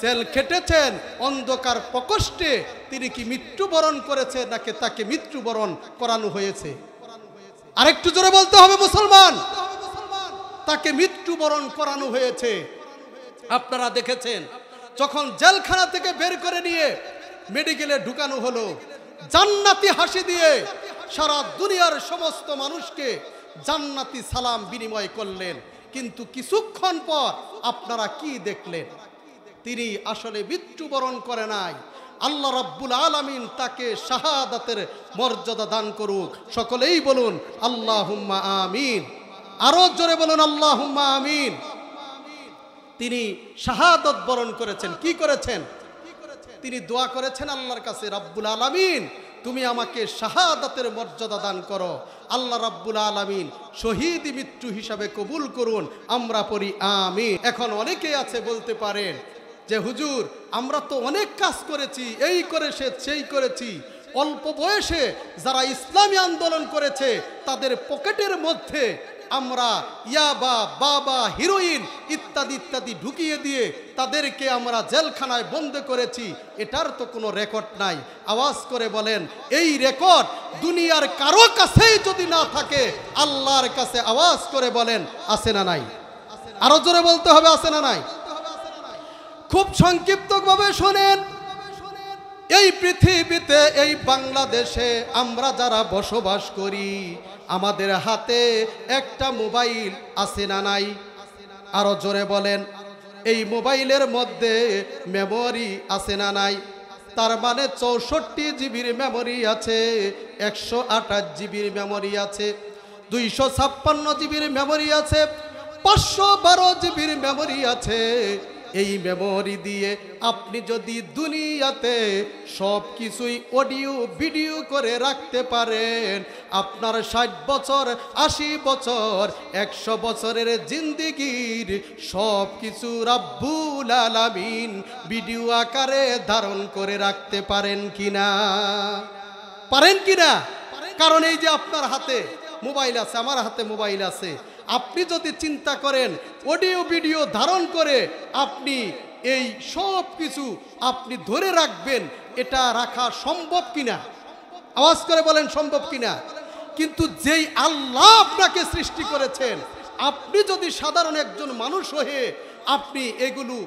জেল খেটেছেন অন্ধকার প্রকোষ্ঠে? তিনি কি মৃত্যুবরণ করেছেন নাকি তাকে মৃত্যুবরণ করানো হয়েছে? আরেকটু জোরে বলতে হবে মুসলমান, তাকে মৃত্যুবরণ করানো হয়েছে। আপনারা দেখেছেন যখন জেলখানা থেকে বের করে নিয়ে মেডিকেলে ঢুকানো হলো, জান্নাতি হাসি দিয়ে সারা দুনিয়ার সমস্ত মানুষকে জান্নাতি সালাম বিনিময় করলেন। কিন্তু কিছুক্ষণ পর আপনারা কি দেখলেন? তিনি আসলে মৃত্যুবরণ করে নাই। আল্লাহ রাব্বুল আলামিন তাকে শাহাদাতের মর্যাদা দান করুক। সকলেই বলুন আল্লাহুম্মা আমিন। আরো জোরে বলুন আল্লাহুম্মা আমিন। তিনি শাহাদাত বরণ করেছেন। কি করেছেন? তিনি দোয়া করেছেন আল্লাহর কাছে, রাব্বুল আলামিন তুমি আমাকে শাহাদাতের মর্যাদা দান করো। আল্লাহ রাব্বুল আলামিন শহীদ মৃত্যু হিসাবে কবুল করুন। আমরা পড়ি আমিন। এখন অনেকেই আছে বলতে পারেন যে হুজুর আমরা তো অনেক কাজ করেছি, এই করেছে সেই করেছি। অল্প বয়সে যারা ইসলামী আন্দোলন করেছে তাদের পকেটের মধ্যে আমরা ইয়াবা, বাবা, হিরোইন ইত্যাদি ইত্যাদি ঢুকিয়ে দিয়ে তাদেরকে আমরা জেলখানায় বন্ধ করেছি, এটার তো কোনো রেকর্ড নাই। আওয়াজ করে বলেন এই রেকর্ড দুনিয়ার কারো কাছেই যদি না থাকে, আল্লাহর কাছে আওয়াজ করে বলেন আছে না নাই? আরো জোরে বলতে হবে আছে না নাই? খুব সংক্ষিপ্তভাবে শোনেন, এই পৃথিবীতে এই বাংলাদেশে আমরা যারা বসবাস করি আমাদের হাতে একটা মোবাইল আছে না নাই? আরো জোরে বলেন। এই মোবাইলের মধ্যে মেমোরি আছে না নাই? তার মানে 64 জিবির মেমোরি আছে, 128 জিবির মেমোরি আছে, 256 জিবির মেমোরি আছে, 512 জিবির মেমোরি আছে। এই মেমোরি দিয়ে আপনি যদি দুনিয়াতে সব কিছুই অডিও ভিডিও করে রাখতে পারেন, আপনার 60 বছর 80 বছর 100 বছরের জিন্দেগির সব কিছু রাব্বুল আলামিন ভিডিও আকারে ধারণ করে রাখতে পারেন কিনা? পারেন কিনা? কারণ এই যে আপনার হাতে মোবাইল আছে, আমার হাতে মোবাইল আছে, আপনি যদি চিন্তা করেন অডিও ভিডিও ধারণ করে আপনি এই সব কিছু আপনি ধরে রাখবেন, এটা রাখা সম্ভব কিনা? আওয়াজ করে বলেন সম্ভব কিনা? কিন্তু যেই আল্লাহ আপনাকে সৃষ্টি করেছেন, আপনি যদি সাধারণ একজন মানুষ হয়ে আপনি এগুলো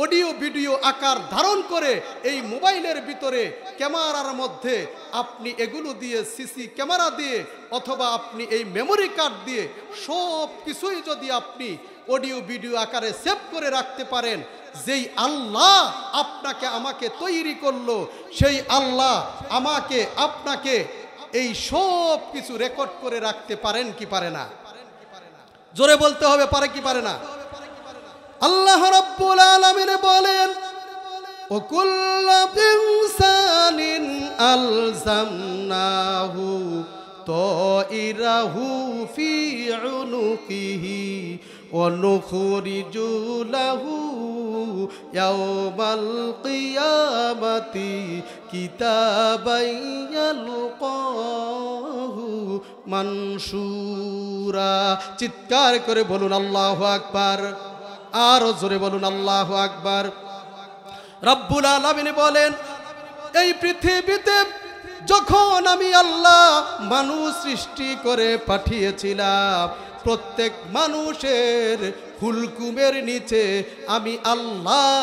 অডিও ভিডিও আকার ধারণ করে এই মোবাইলের ভিতরে ক্যামেরার মধ্যে আপনি এগুলো দিয়ে সিসি ক্যামেরা দিয়ে অথবা আপনি এই মেমোরি কার্ড দিয়ে সব কিছুই যদি আপনি অডিও ভিডিও আকারে সেভ করে রাখতে পারেন, যেই আল্লাহ আপনাকে আমাকে তৈরি করলো সেই আল্লাহ আমাকে আপনাকে এই সব কিছু রেকর্ড করে রাখতে পারেন কি পারে না? জোরে বলতে হবে, পারে কি পারে না? আল্লাহ রাব্বুল আলামিন বলেন, ও কুল্লু ইনসানিন আলজামনাহু তাইরাহু ফি উনুকিহি ওয়া নুখরিজু লাহু ইয়াওমাল কিয়ামাতি কিতাবান ইয়ালকাহু মানশুরা। চিৎকার করে বলুন আল্লাহু আকবার। আরো জোরে বলুন আল্লাহু আকবার। রব্বুল আলামিন বলেন, এই পৃথিবীতে যখন আমি আল্লাহ মানুষ সৃষ্টি করে পাঠিয়েছিলাম, প্রত্যেক মানুষের হুলকুমের নিচে আমি আল্লাহ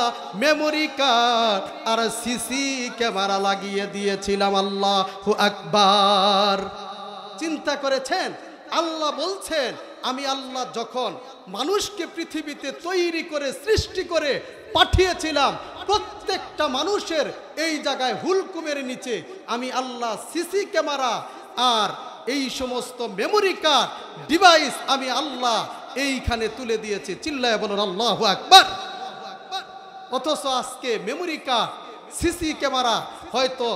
মেমোরি কার্ড আর সিসি ক্যামেরা লাগিয়ে দিয়েছিলাম। আল্লাহু আকবার। চিন্তা করেছেন? আল্লাহ বলছেন, আমি আল্লাহ যখন মানুষকে পৃথিবীতে তৈরি করে সৃষ্টি করে পাঠিয়েছিলাম, প্রত্যেকটা মানুষের এই জায়গায় হুলকুমের নিচে আমি আল্লাহ সিসি ক্যামেরা আর এই সমস্ত মেমোরি কার্ড ডিভাইস আমি আল্লাহ এইখানে তুলে দিয়েছি। চিল্লায় বলুন আল্লাহু আকবার। অথচ আজকে মেমোরি কার্ড সিসি ক্যামেরা হয়তো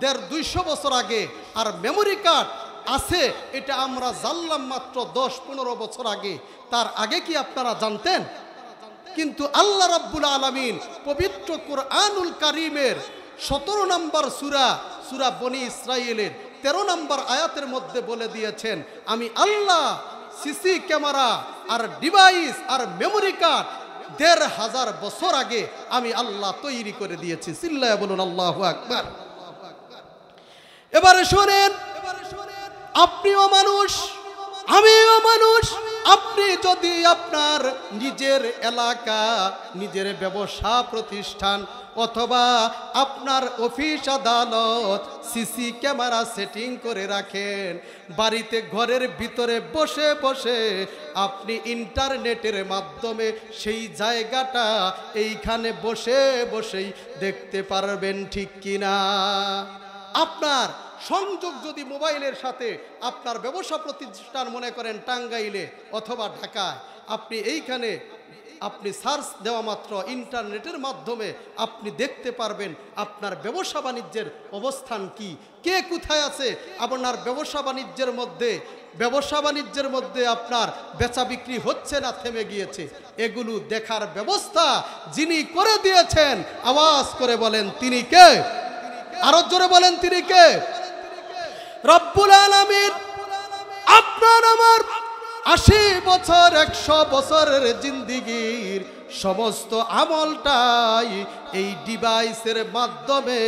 150-200 বছর আগে, আর মেমোরি কার্ড আছে এটা আমরা জানলাম মাত্র 10-15 বছর আগে। তার আগে কি আপনারা জানতেন? কিন্তু আল্লাহ রাব্বুল আলামিন পবিত্র কুরআনুল কারীমের 17 নম্বর সূরা বনী ইসরাঈলের 13 নম্বর আয়াতের মধ্যে বলে দিয়েছেন, আমি আল্লাহ সিসি ক্যামেরা আর ডিভাইস আর মেমোরি কার্ড 1500 বছর আগে আমি আল্লাহ তৈরি করে দিয়েছি। চিল্লায় বলুন আল্লাহু আকবার। এবারে শোনেন, আপনিও মানুষ, আমিও মানুষ। আপনি যদি আপনার নিজের এলাকা, নিজের ব্যবসা প্রতিষ্ঠান অথবা আপনার অফিস আদালত সিসি ক্যামেরা সেটিং করে রাখেন, বাড়িতে ঘরের ভিতরে বসে বসে আপনি ইন্টারনেটের মাধ্যমে সেই জায়গাটা এইখানে বসে বসেই দেখতে পারবেন, ঠিক কিনা? আপনার সংযোগ যদি মোবাইলের সাথে আপনার ব্যবসা প্রতিষ্ঠান মনে করেন টাঙ্গাইলে অথবা ঢাকায়, আপনি এইখানে আপনি সার্চ দেওয়া মাত্র ইন্টারনেটের মাধ্যমে আপনি দেখতে পারবেন আপনার ব্যবসা বাণিজ্যের অবস্থান কি, কে কোথায় আছে। আপনার ব্যবসা বাণিজ্যের মধ্যে আপনার বেচা বিক্রি হচ্ছে না থেমে গিয়েছে, এগুলো দেখার ব্যবস্থা যিনি করে দিয়েছেন, আওয়াজ করে বলেন তিনি কে? আরো জোরে বলেন তিনি কে? রব্বুল আলামিন। আপনার আমার 80 বছর 100 বছরের জিন্দেগির সমস্ত আমলটাই এই ডিভাইসের মাধ্যমে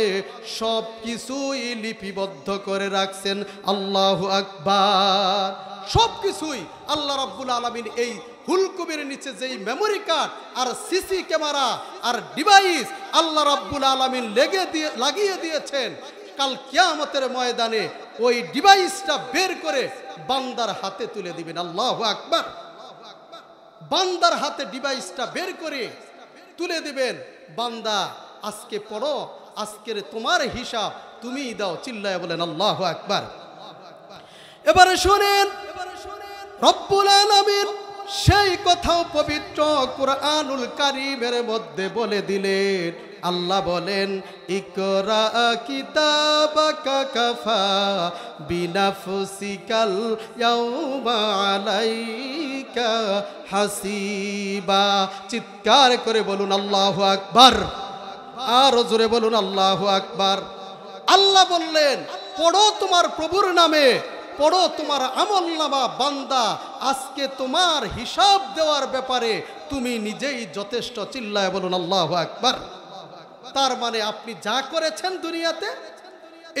সব কিছুই লিপিবদ্ধ করে রাখছেন। আল্লাহু আকবার। সব কিছুই আল্লাহ রাব্বুল আলামিন এই হুলকুমের নিচে যেই মেমোরি কার্ড আর সিসি ক্যামেরা আর ডিভাইস আল্লাহ রাব্বুল আলামিন লাগিয়ে দিয়েছেন। কাল কিয়ামতের ময়দানে ওই ডিভাইসটা বের করে বান্দার হাতে তুলে দিবেন। আল্লাহু আকবার। বান্দার হাতে ডিভাইসটা বের করে তুলে দিবেন। বান্দা আজকে পড়ো, আজকের তোমার হিসাব তুমিই দাও। চিল্লায় বলেন আল্লাহু আকবার। এবারে শুনেন, রব্বুল আলামিন সেই কথাও পবিত্র কুরআনুল কারীমের মধ্যে বলে দিলেন। আল্লাহ বলেন, ইকরা কিতাবাকা কাফা বিনাফসিকাল ইয়াউমা আলাইকা হাসিবা। চিৎকার করে বলুন আল্লাহু আকবার। আর জোরে বলুন আল্লাহু আকবার। আল্লাহ বললেন, পড়ো তোমার প্রভুর নামে, পড়ো তোমার আমলনামা। বান্দা আজকে তোমার হিসাব দেওয়ার ব্যাপারে তুমি নিজেই যথেষ্ট। চিল্লায় বলুন আল্লাহু আকবার। তার মানে আপনি যা করেছেন দুনিয়াতে,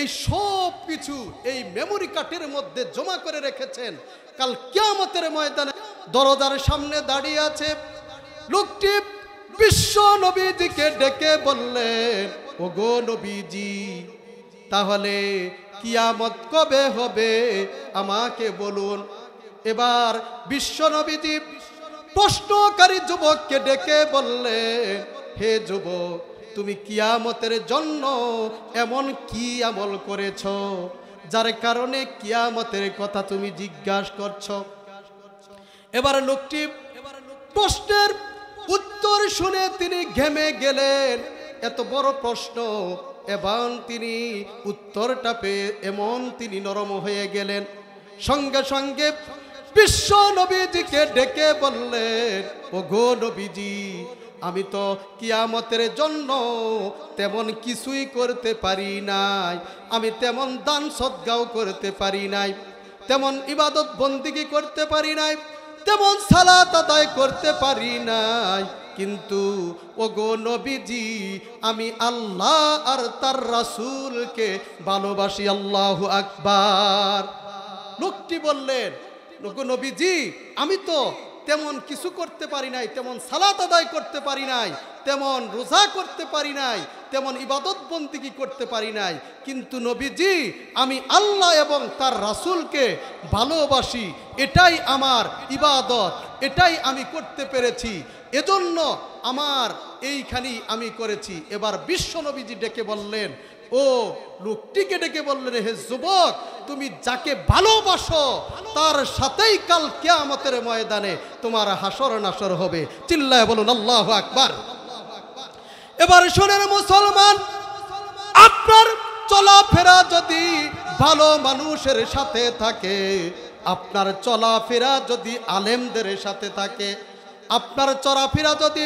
এই সব কিছু এই মেমোরি কার্ডের মধ্যে জমা করে রেখেছেন। কাল কিয়ামতের ময়দানে দরজার সামনে দাঁড়িয়ে আছে লোকটি। বিশ্ব নবীজিকে ডেকে বললেন, ওগো নবীজি, তাহলে কিয়ামত কবে হবে আমাকে বলুন। এবার বিশ্ব নবীজি প্রশ্নকারী যুবককে ডেকে বললেন, হে যুবক, তুমি কিয়ামতের জন্য এমন কি আমল করেছ যার কারণে কিয়ামতের কথা তুমি জিজ্ঞাসা করছো? এবার লোকটি প্রশ্নের উত্তর শুনে তিনি ঘেমে গেলেন। এত বড় প্রশ্ন, এবং তিনি উত্তরটা পেয়ে এমন তিনি নরম হয়ে গেলেন। সঙ্গে সঙ্গে বিশ্ব নবীজিকে ডেকে বললেন, ওগো নবীজি, আমি তো কিয়ামতের জন্য তেমন কিছুই করতে পারি নাই। আমি তেমন দান সদগাও করতে পারি নাই, তেমন ইবাদত বন্দিগি করতে পারি নাই, তেমন সালাত আদায় করতে পারি নাই। কিন্তু ওগো নবীজি, আমি আল্লাহ আর তার রাসূলকে ভালোবাসি। আল্লাহু আকবার। লোকটি বললেন, ওগো নবীজি, আমি তো তেমন কিছু করতে পারি নাই, তেমন সালাত আদায় করতে পারি নাই, তেমন রোজা করতে পারি নাই, তেমন ইবাদত বন্দিগি করতে পারি নাই, কিন্তু নবীজি, আমি আল্লাহ এবং তার রাসূলকে ভালোবাসি। এটাই আমার ইবাদত, এটাই আমি করতে পেরেছি, এজন্য আমার এইখানেই আমি করেছি। এবার বিশ্ব নবীজি ডেকে বললেন, ও লোকটিকে ডেকে বললেন, হে যুবক, তুমি যাকে ভালোবাসো তার সাথেই কাল কিয়ামতের ময়দানে তোমার হাসর নাসর হবে। চিল্লায় বলুন আল্লাহু আকবার। এবার শোনেন মুসলমান, আপনার চলাফেরা যদি ভালো মানুষের সাথে থাকে, আপনার চলাফেরা যদি আলেমদের সাথে থাকে, আপনার চলাফেরা যদি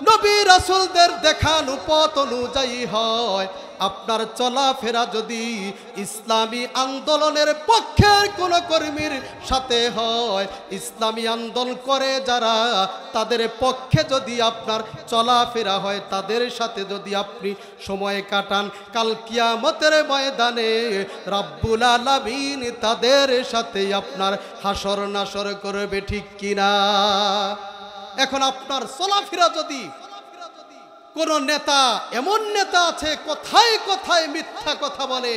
নবী রাসূলদের দেখানো পথ অনুযায়ী হয়, আপনার চলাফেরা যদি ইসলামী আন্দোলনের পক্ষের কোন কর্মীর সাথে হয়, ইসলামী আন্দোলন করে যারা, তাদের পক্ষে যদি আপনার চলাফেরা হয়, তাদের সাথে যদি আপনি সময় কাটান, কাল কিয়ামতের ময়দানে রব্বুল আলামিন তাদের সাথে আপনার হাসর নাসর করবে। ঠিক কিনা? এখন আপনার চলাফেরা যদি কোন নেতা, এমন নেতা আছে কথায় কথায় মিথ্যা কথা বলে,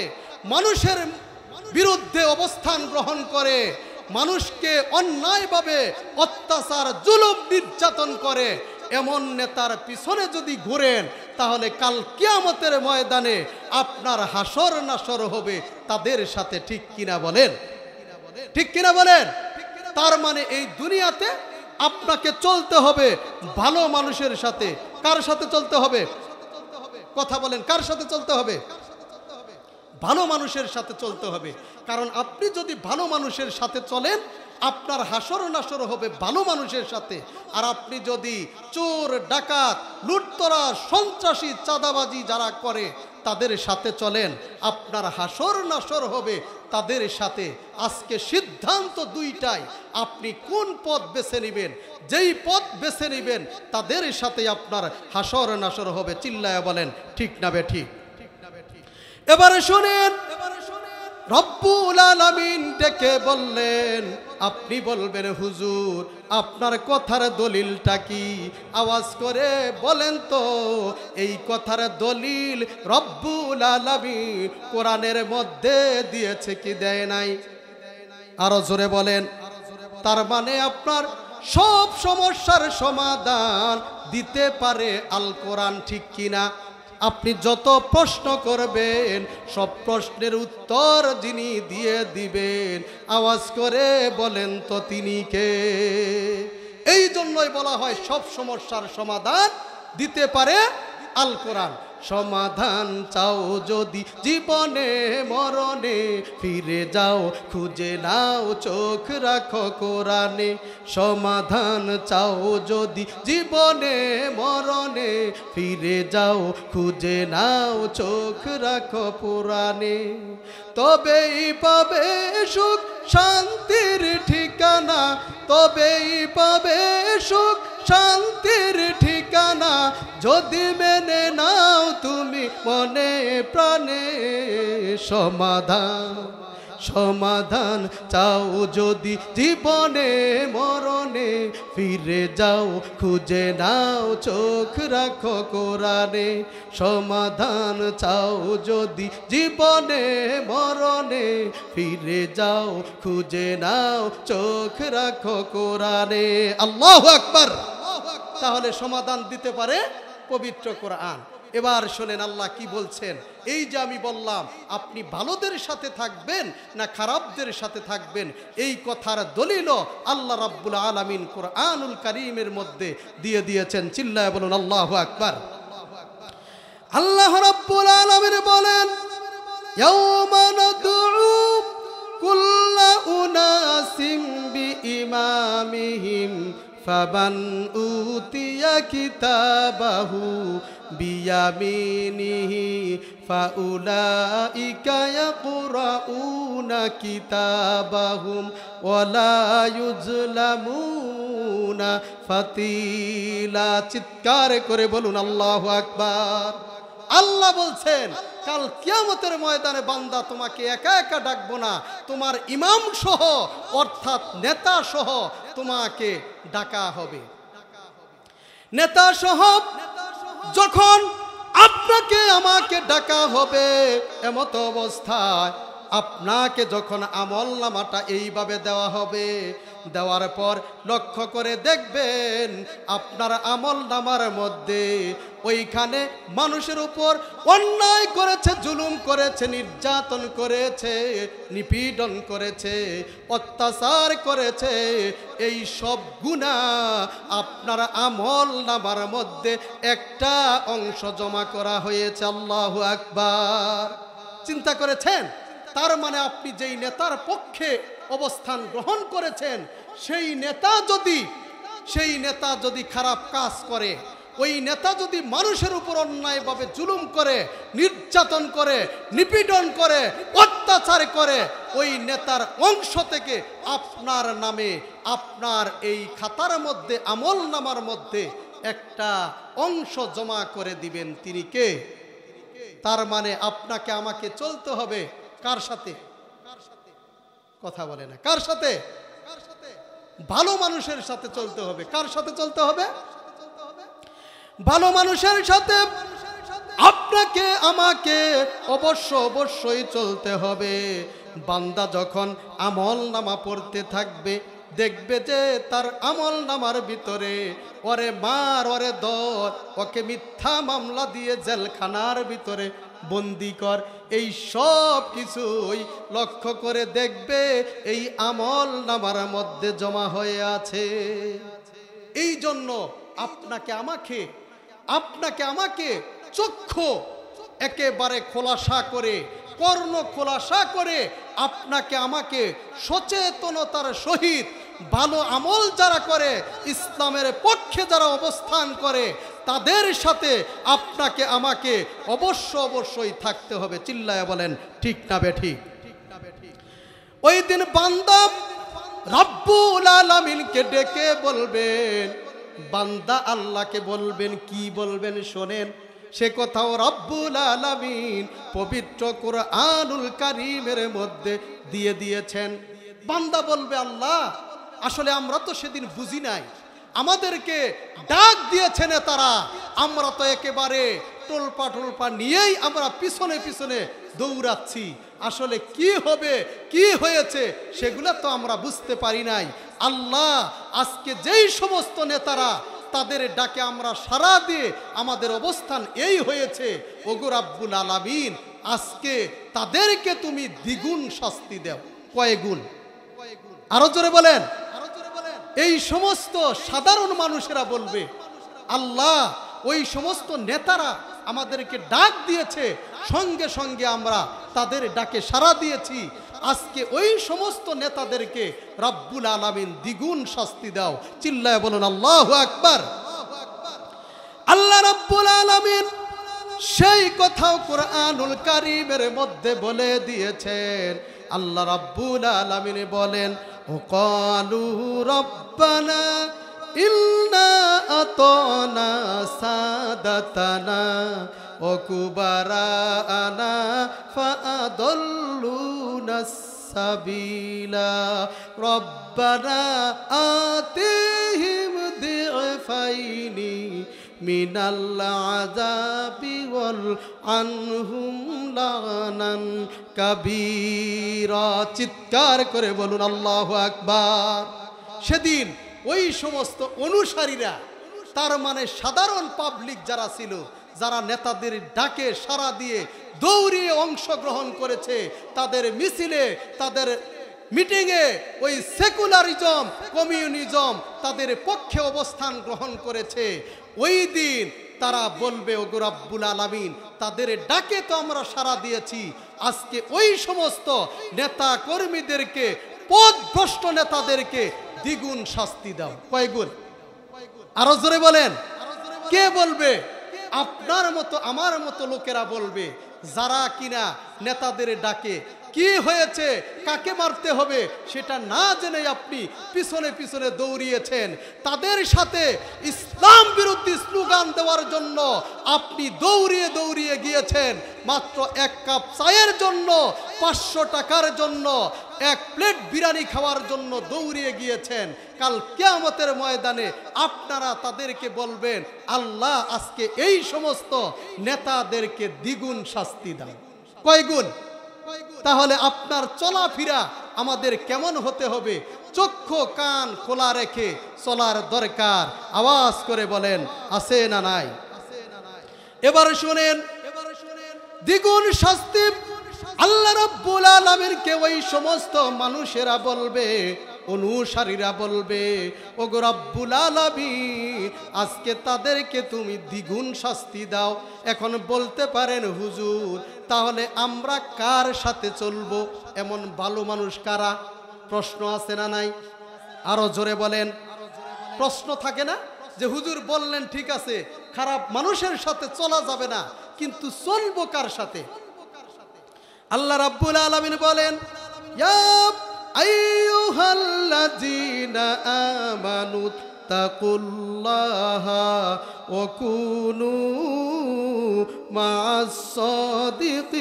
মানুষের বিরুদ্ধে অবস্থান গ্রহণ করে, মানুষকে অন্যায়ভাবে অত্যাচার জুলুম নির্যাতন করে, এমন নেতার পিছনে যদি ঘুরেন, তাহলে কাল কিয়ামতের ময়দানে আপনার হাসর নাসর হবে তাদের সাথে। ঠিক কিনা বলেন? ঠিক কিনা বলেন? তার মানে এই দুনিয়াতে আপনাকে চলতে হবে ভালো মানুষের সাথে। কার সাথে চলতে হবে? কথা বলেন, কার সাথে চলতে হবে? ভালো মানুষের সাথে চলতে হবে। কারণ আপনি যদি ভালো মানুষের সাথে চলেন, আপনার হাসর নাসর হবে ভালো মানুষের সাথে। আর আপনি যদি চোর, ডাকাত, লুটতরা, সন্ত্রাসী, চাঁদাবাজি যারা করে তাদের সাথে চলেন, আপনার হাসর নাসর হবে তাদের সাথে। আজকে সিদ্ধান্ত দুইটাই, আপনি কোন পথ বেছে নেবেন। যেই পথ বেছে নেবেন তাদের সাথে আপনার হাসর নাসর হবে। চিল্লায়া বলেন ঠিক না বেঠিক? এবারে শুনেন, রব্বুল আলামিন ডেকে বললেন, আপনি বলবেন হুজুর আপনার কথার দলিলটা কি? আওয়াজ করে বলেন তো এই কথার দলিল রব্বুল আলামিন কোরআনের মধ্যে দিয়েছে কি দেয় নাই? আরো জোরে বলেন। তার মানে আপনার সব সমস্যার সমাধান দিতে পারে আল কোরআন, ঠিক কিনা? আপনি যত প্রশ্ন করবেন সব প্রশ্নের উত্তর যিনি দিয়ে দিবেন, আওয়াজ করে বলেন তো তিনি কে? এই জন্যই বলা হয় সব সমস্যার সমাধান দিতে পারে আল কোরআন। সমাধান চাও যদি জীবনে মরণে, ফিরে যাও খুঁজে নাও চোখ রাখো কোরআনে। সমাধান চাও যদি জীবনে মরণে, ফিরে যাও খুঁজে নাও চোখ রাখো পুরাণে। তবেই পাবে সুখ শান্তির ঠিকানা, তবেই পাবে সুখ শান্তির ঠিকানা, যদি মেনে নাও তুমি মনে প্রাণে। সমাধান সমাধান চাও যদি জীবনে মরণে, ফিরে যাও খুঁজে নাও চোখ রাখো কোরআনে। সমাধান চাও যদি জীবনে মরণে, ফিরে যাও খুঁজে নাও চোখ রাখো কোরআনে। আল্লাহু আকবার। তাহলে সমাধান দিতে পারে পবিত্র কোরআন। এবার শোনেন আল্লাহ কি বলছেন। এই যে আমি বললাম আপনি ভালোদের সাথে থাকবেন না খারাপদের সাথে থাকবেন, এই কথার দলিল আল্লাহ রাব্বুল আলামিন কোরআনুল কারীমের মধ্যে দিয়ে দিয়েছেন। চিল্লায় বলুন আল্লাহু আকবার। আল্লাহ রাব্বুল আলামিন বলেন, ইয়াউমা নাদউ কুল্লা উনাসিম বিইমামিহিম ফামান উতিয়া কিতাবাহু বিয়ামিনিহি ফাউলাইকা ইয়াকরাউনা কিতাবাহুম ওয়ালা ইউজলামুনা ফাতিলা। চিৎকার করে বলুন আল্লাহু আকবার। আল্লাহ বলছেন কাল কিয়ামতের ময়দানে বান্দা তোমাকে একা একা ডাকবো না, তোমার ইমাম সহ অর্থাৎ নেতা সহ তোমাকে ডাকা হবে। নেতা সহ যখন আপনাকে আমাকে ডাকা হবে, এমত অবস্থায় আপনাকে যখন আমলনামাটা এইভাবে দেওয়া হবে, দেওয়ার পর লক্ষ্য করে দেখবেন আপনার আমলনামার মধ্যে ওইখানে মানুষের উপর অন্যায় করেছে, জুলুম করেছে, নির্যাতন করেছে, নিপীড়ন করেছে, অত্যাচার করেছে, এই সব গুনাহ আপনার আমলনামার মধ্যে একটা অংশ জমা করা হয়েছে। আল্লাহু আকবার। চিন্তা করেছেন? তার মানে আপনি যেই নেতার পক্ষে অবস্থান গ্রহণ করেছেন, সেই নেতা যদি খারাপ কাজ করে, ওই নেতা যদি মানুষের উপর অন্যায়ভাবে জুলুম করে, নির্যাতন করে, নিপীড়ন করে, অত্যাচার করে, ওই নেতার অংশ থেকে আপনার নামে আপনার এই খাতার মধ্যে আমলনামার মধ্যে একটা অংশ জমা করে দিবেন। তিনি কে? তার মানে আপনাকে আমাকে চলতে হবে কার সাথে? কথা বলে না। কার সাথে? ভালো মানুষের সাথে চলতে হবে। কার সাথে চলতে হবে? ভালো মানুষের সাথে আপনাকে আমাকে অবশ্যই চলতে হবে। বান্দা যখন আমলনামা পড়তে থাকবে, দেখবে যে তার আমলনামার ভিতরে ওরে মার, ওরে দর, ওকে মিথ্যা মামলা দিয়ে জেলখানার ভিতরে বন্দি কর, এই সব কিছুই লক্ষ্য করে দেখবে এই আমলনামার মধ্যে জমা হয়ে আছে। এই জন্য আপনাকে আমাকে চক্ষু একেবারে খোলাসা করে, কর্ণ খোলাসা করে আপনাকে আমাকে সচেতনতার সহিত ভালো আমল যারা করে, ইসলামের পক্ষে যারা অবস্থান করে, তাদের সাথে আপনাকে আমাকে অবশ্যই থাকতে হবে। চিল্লায়া বলেন ঠিক না বেঠিক? ওই দিন বান্দা রব্বুল আলামিনকে ডেকে বলবেন, বান্দা আল্লাহকে বলবেন, কি বলবেন শোনেন। সে কথাও রব্বুল আলামিন পবিত্র কোরআনুল কারীমের মধ্যে দিয়ে দিয়েছেন। বান্দা বলবে, আল্লাহ আসলে আমরা তো সেদিন বুঝি নাই, আমাদেরকে ডাক দিয়েছেন তারা, আমরা তো একেবারে টোলপা টোলপা নিয়েই আমরা পিছনে পিছনে দৌড়াচ্ছি, আসলে কি হবে কি হয়েছে সেগুলো তো আমরা বুঝতে পারি নাই। আল্লাহ আজকে যেই সমস্ত নেতারা তাদের ডাকে আমরা সাড়া দিয়ে আমাদের অবস্থান এই হয়েছে, ওগো রাব্বুল আলামিন আজকে তাদেরকে তুমি দ্বিগুণ শাস্তি দাও। কয় গুণ? আরো জোরে বলেন। এই সমস্ত সাধারণ মানুষেরা বলবে, আল্লাহ ওই সমস্ত নেতারা আমাদেরকে ডাক দিয়েছে, সঙ্গে সঙ্গে আমরা তাদের ডাকে সাড়া দিয়েছি, আজকে ওই সমস্ত নেতাদেরকে রাব্বুল আলামিন দ্বিগুণ শাস্তি দাও। চিল্লায় বলুন আল্লাহু আকবার। আল্লাহ রাব্বুল আলামিন সেই কথাও কুরআনুল কারীমের মধ্যে বলে দিয়েছেন। আল্লাহ রাব্বুল আলামিন বলেন, ওয়াকালু রাব্বানা ইন্না আতানা সাদাতানা ওয়া কুবারানা ফাআদাল্লুনা সাবিলা রব্বানা আতিহিম দিফাইনি মিনাল আযাবি ওয়াল আনহুম লানান কাবীরা। চিৎকার করে বলুন আল্লাহু আকবার। সেদিন ওই সমস্ত অনুসারীরা, তার মানে সাধারণ পাবলিক যারা ছিল, যারা নেতাদের ডাকে সাড়া দিয়ে দৌড়িয়ে অংশগ্রহণ করেছে, তাদের মিছিলে, তাদের মিটিংয়ে ওই সেকুলারিজম কমিউনিজম তাদের পক্ষে অবস্থান গ্রহণ করেছে, ওই দিন তারা বলবে, ওগো রাব্বুল আলামিন তাদের ডাকে তো আমরা সাড়া দিয়েছি, আজকে ওই সমস্ত নেতা কর্মীদেরকে, পথভ্রষ্ট নেতাদেরকে দ্বিগুণ শাস্তি দাও। কয় গুণ? আরো জোরে বলেন। কে বলবে? আপনার মতো আমার মতো লোকেরা বলবে, যারা কিনা নেতাদের ডাকে কি হয়েছে, কাকে মারতে হবে সেটা না জেনে আপনি পিছনে পিছনে দৌড়িয়েছেন, তাদের সাথে ইসলাম বিরোধী স্লোগান দেওয়ার জন্য আপনি দৌড়িয়ে দৌড়িয়ে গিয়েছেন, মাত্র এক কাপ চায়ের জন্য, 500 টাকার জন্য, এক প্লেট বিরিয়ানি খাওয়ার জন্য দৌড়িয়ে গিয়েছেন। কাল কিয়ামতের ময়দানে আপনারা তাদেরকে বলবেন, আল্লাহ আজকে এই সমস্ত নেতাদেরকে দ্বিগুণ শাস্তি দাও। কয় গুণ? তাহলে আপনার চলাফেরা আমাদের কেমন হতে হবে? চক্ষু কান খোলা রেখে চলার দরকার। আওয়াজ করে বলেন, আছে না নাই? এবার শুনেন, দ্বিগুণ শাস্তি আল্লাহ রাব্বুল আলামিনকে ওই সমস্ত মানুষেরা বলবে, অনুসারীরা বলবে, ওগো রাব্বুল আলামিন আজকে তাদেরকে তুমি দ্বিগুণ শাস্তি দাও। এখন বলতে পারেন, হুজুর তাহলে আমরা কার সাথে চলবো? এমন ভালো মানুষ কারা? প্রশ্ন আছে না নাই? আরো জোরে বলেন। প্রশ্ন থাকে না যে হুজুর বললেন ঠিক আছে, খারাপ মানুষের সাথে চলা যাবে না, কিন্তু চলবো কার সাথে? আল্লাহ রাব্বুল আলামিন বলেন, ইয়া আইয়ুহাল্লাযীনা আমানু তাকুল্লাহা ওয়া কুনু মা'আস সাদিকিন।